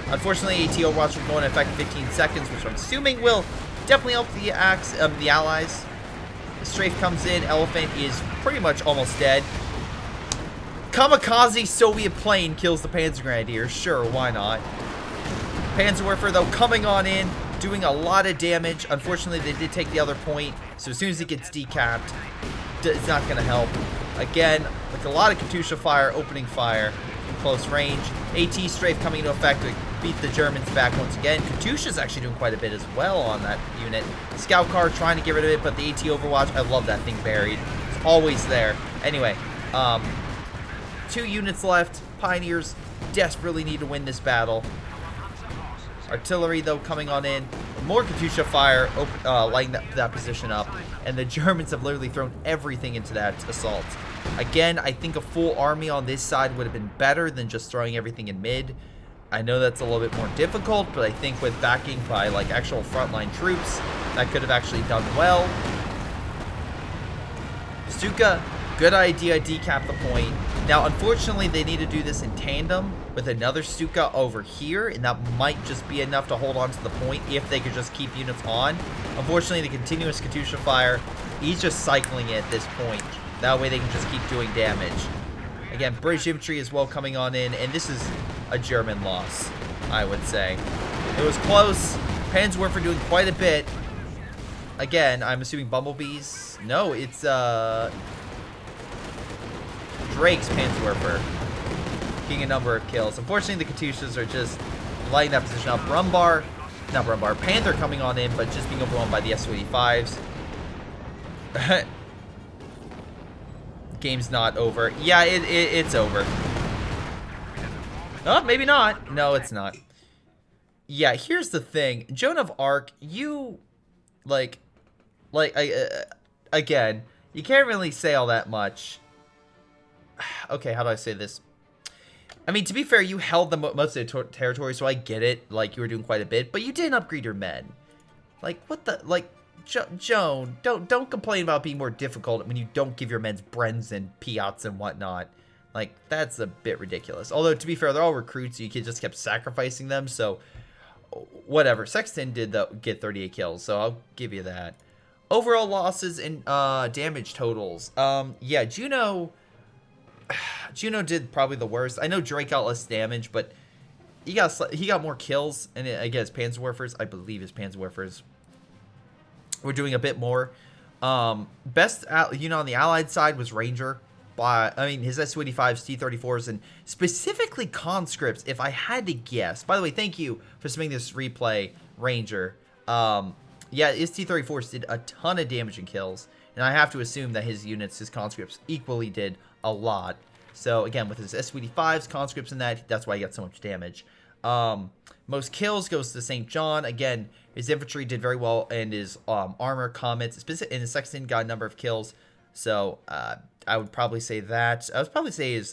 Unfortunately, AT Overwatch will go into effect in 15 seconds, which I'm assuming will definitely help the Allies. The strafe comes in. Elephant is pretty much almost dead. Kamikaze Soviet plane kills the Panzer Grenadier. Sure, why not? Panzerwerfer, though, coming on in, doing a lot of damage. Unfortunately, they did take the other point, so as soon as it gets decapped, it's not going to help. Again, like a lot of Katyusha fire, opening fire from close range. AT strafe coming into effect to beat the Germans back once again. Katyusha's actually doing quite a bit as well on that unit. Scout car trying to get rid of it, but the AT Overwatch, I love that thing buried. It's always there. Anyway, 2 units left. Pioneers desperately need to win this battle. Artillery, though, coming on in. More Katyusha fire, lighting that position up. And the Germans have literally thrown everything into that assault. Again, I think a full army on this side would have been better than just throwing everything in mid. I know that's a little bit more difficult, but I think with backing by, like, actual frontline troops, that could have actually done well. Stuka, good idea, decap the point. Now, unfortunately, they need to do this in tandem with another Stuka over here, and that might just be enough to hold on to the point if they could just keep units on. Unfortunately, the continuous Katyusha fire, he's just cycling it at this point. That way they can just keep doing damage. Again, British infantry as well coming on in, and this is a German loss, I would say. It was close. Panzerwerfer doing quite a bit. Again, I'm assuming Bumblebees. No, it's Drake's Panzerwerfer getting a number of kills. Unfortunately, the Katyushas are just lighting that position up. Panther coming on in, but just being overwhelmed by the Su-85s. Game's not over. Yeah, it's over. Oh, maybe not. No, it's not. Yeah, here's the thing. Joan of Arc, you, again, you can't really say all that much. Okay, how do I say this? I mean, to be fair, you held most of the territory, so I get it. Like, you were doing quite a bit, but you didn't upgrade your men. Like, what the, like, Joan, don't complain about being more difficult when you don't give your men Brens and Piats and whatnot. Like, that's a bit ridiculous. Although, to be fair, they're all recruits, so you just kept sacrificing them, so whatever. Sexton did get 38 kills, so I'll give you that. Overall losses and damage totals. Yeah, Juno did probably the worst. I know Drake got less damage, but he got more kills, and I guess Panzerwerfers, I believe his Panzerwerfers were doing a bit more. Best unit on the Allied side was Ranger. His Su-85s, T-34s, and specifically conscripts, if I had to guess. By the way, thank you for submitting this replay, Ranger. Yeah, his T-34s did a ton of damage and kills, and I have to assume that his units, his conscripts, equally did a lot. So, again, with his Su-85s, conscripts, and that's why he got so much damage. Most kills goes to St. John. Again, his infantry did very well, and his armor, comets, and his Sexton got a number of kills. So, I would probably say that. I would probably say his,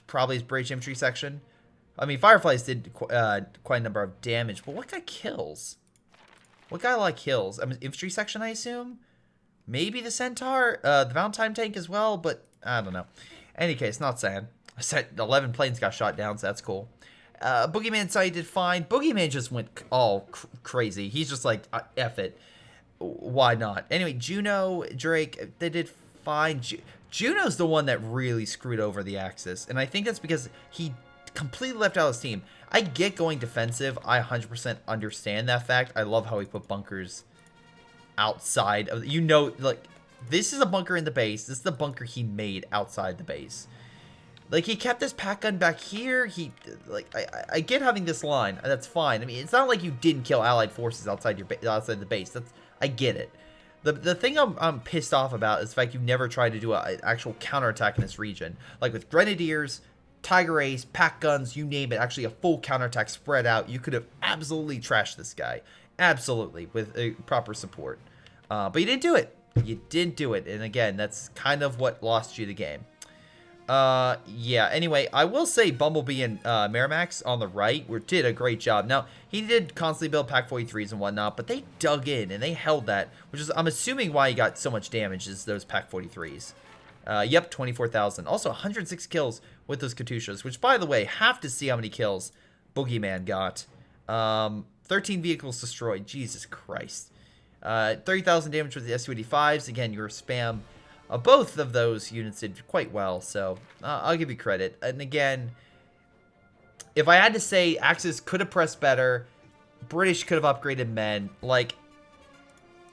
probably his British infantry section. I mean, Fireflies did quite a number of damage, but what guy kills? What guy like kills? I mean, infantry section, I assume? Maybe the Centaur, the Valentine tank as well, but I don't know. Any case, not saying. I said 11 planes got shot down, so that's cool. Boogeyman side did fine. Boogeyman just went all crazy. He's just like, F it. Why not? Anyway, Juno, Drake, they did fine. Juno's the one that really screwed over the Axis, and I think that's because he completely left out his team. I get going defensive. I 100% understand that fact. I love how he put bunkers outside of, like, this is a bunker in the base. This is the bunker he made outside the base. Like, he kept his pack gun back here. I get having this line. That's fine. I mean, it's not like you didn't kill allied forces outside outside the base. I get it. The thing I'm pissed off about is the fact you never tried to do an actual counterattack in this region. Like with Grenadiers, Tiger Ace, pack guns, you name it. Actually, a full counterattack spread out. You could have absolutely trashed this guy. Absolutely, with proper support. But you didn't do it. You didn't do it. And again, that's kind of what lost you the game. Yeah, anyway, I will say Bumblebee and Merrimax on the right did a great job. Now, he did constantly build Pack 43s and whatnot, but they dug in and they held that, which is, I'm assuming, why he got so much damage is those Pack 43s. Yep, 24,000. Also, 106 kills with those Katyushas, which, by the way, have to see how many kills Boogeyman got. 13 vehicles destroyed. Jesus Christ. 30,000 damage with the Su-85s. Again, your spam... both of those units did quite well, so I'll give you credit. And again, if I had to say, Axis could have pressed better, British could have upgraded men. Like,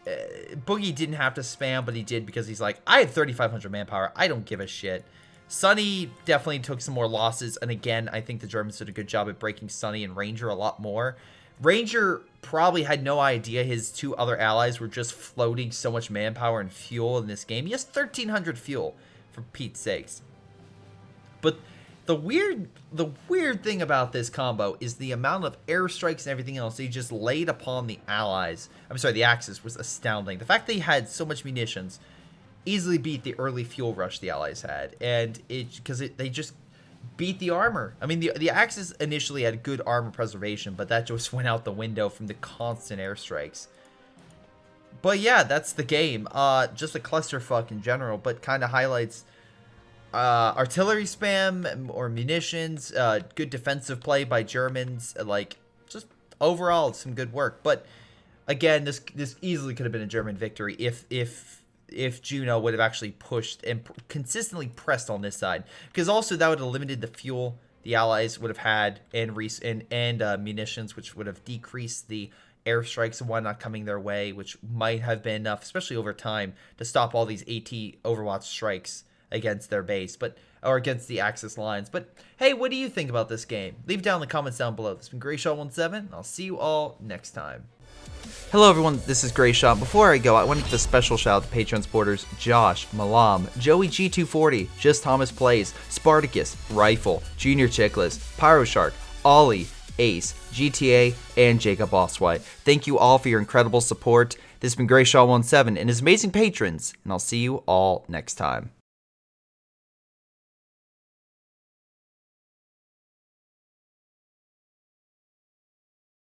Boogie didn't have to spam, but he did because he's like, I have 3,500 manpower. I don't give a shit. Sunny definitely took some more losses, and again, I think the Germans did a good job at breaking Sunny and Ranger a lot more. Ranger probably had no idea his two other allies were just floating so much manpower and fuel in this game. He has 1,300 fuel, for Pete's sakes. But the weird thing about this combo is the amount of airstrikes and everything else he just laid upon the allies. I'm sorry, the Axis was astounding. The fact they had so much munitions easily beat the early fuel rush the allies had, and they just beat the armor. I mean, the Axis initially had good armor preservation, but that just went out the window from the constant airstrikes. But yeah, that's the game. Just a clusterfuck in general, but kind of highlights artillery spam or munitions, good defensive play by Germans, like just overall some good work. But again, this easily could have been a German victory if Juno would have actually pushed and consistently pressed on this side, because also that would have limited the fuel the allies would have had and munitions, which would have decreased the airstrikes and whatnot coming their way, which might have been enough, especially over time, to stop all these AT Overwatch strikes against their base, or against the Axis lines. But hey, what do you think about this game? Leave down in the comments down below. This has been Greyshot17. I'll see you all next time. Hello everyone, this is Greyshot. Before I go, I want to give a special shout out to Patreon supporters Josh, Milam, Joey G240, Just Thomas Plays, Spartycus, Rifle, JrChicklis, Pyroshark, Ollie, Ace, GTA, and Jakub Osweija. Thank you all for your incredible support. This has been Greyshot17 and his amazing patrons, and I'll see you all next time.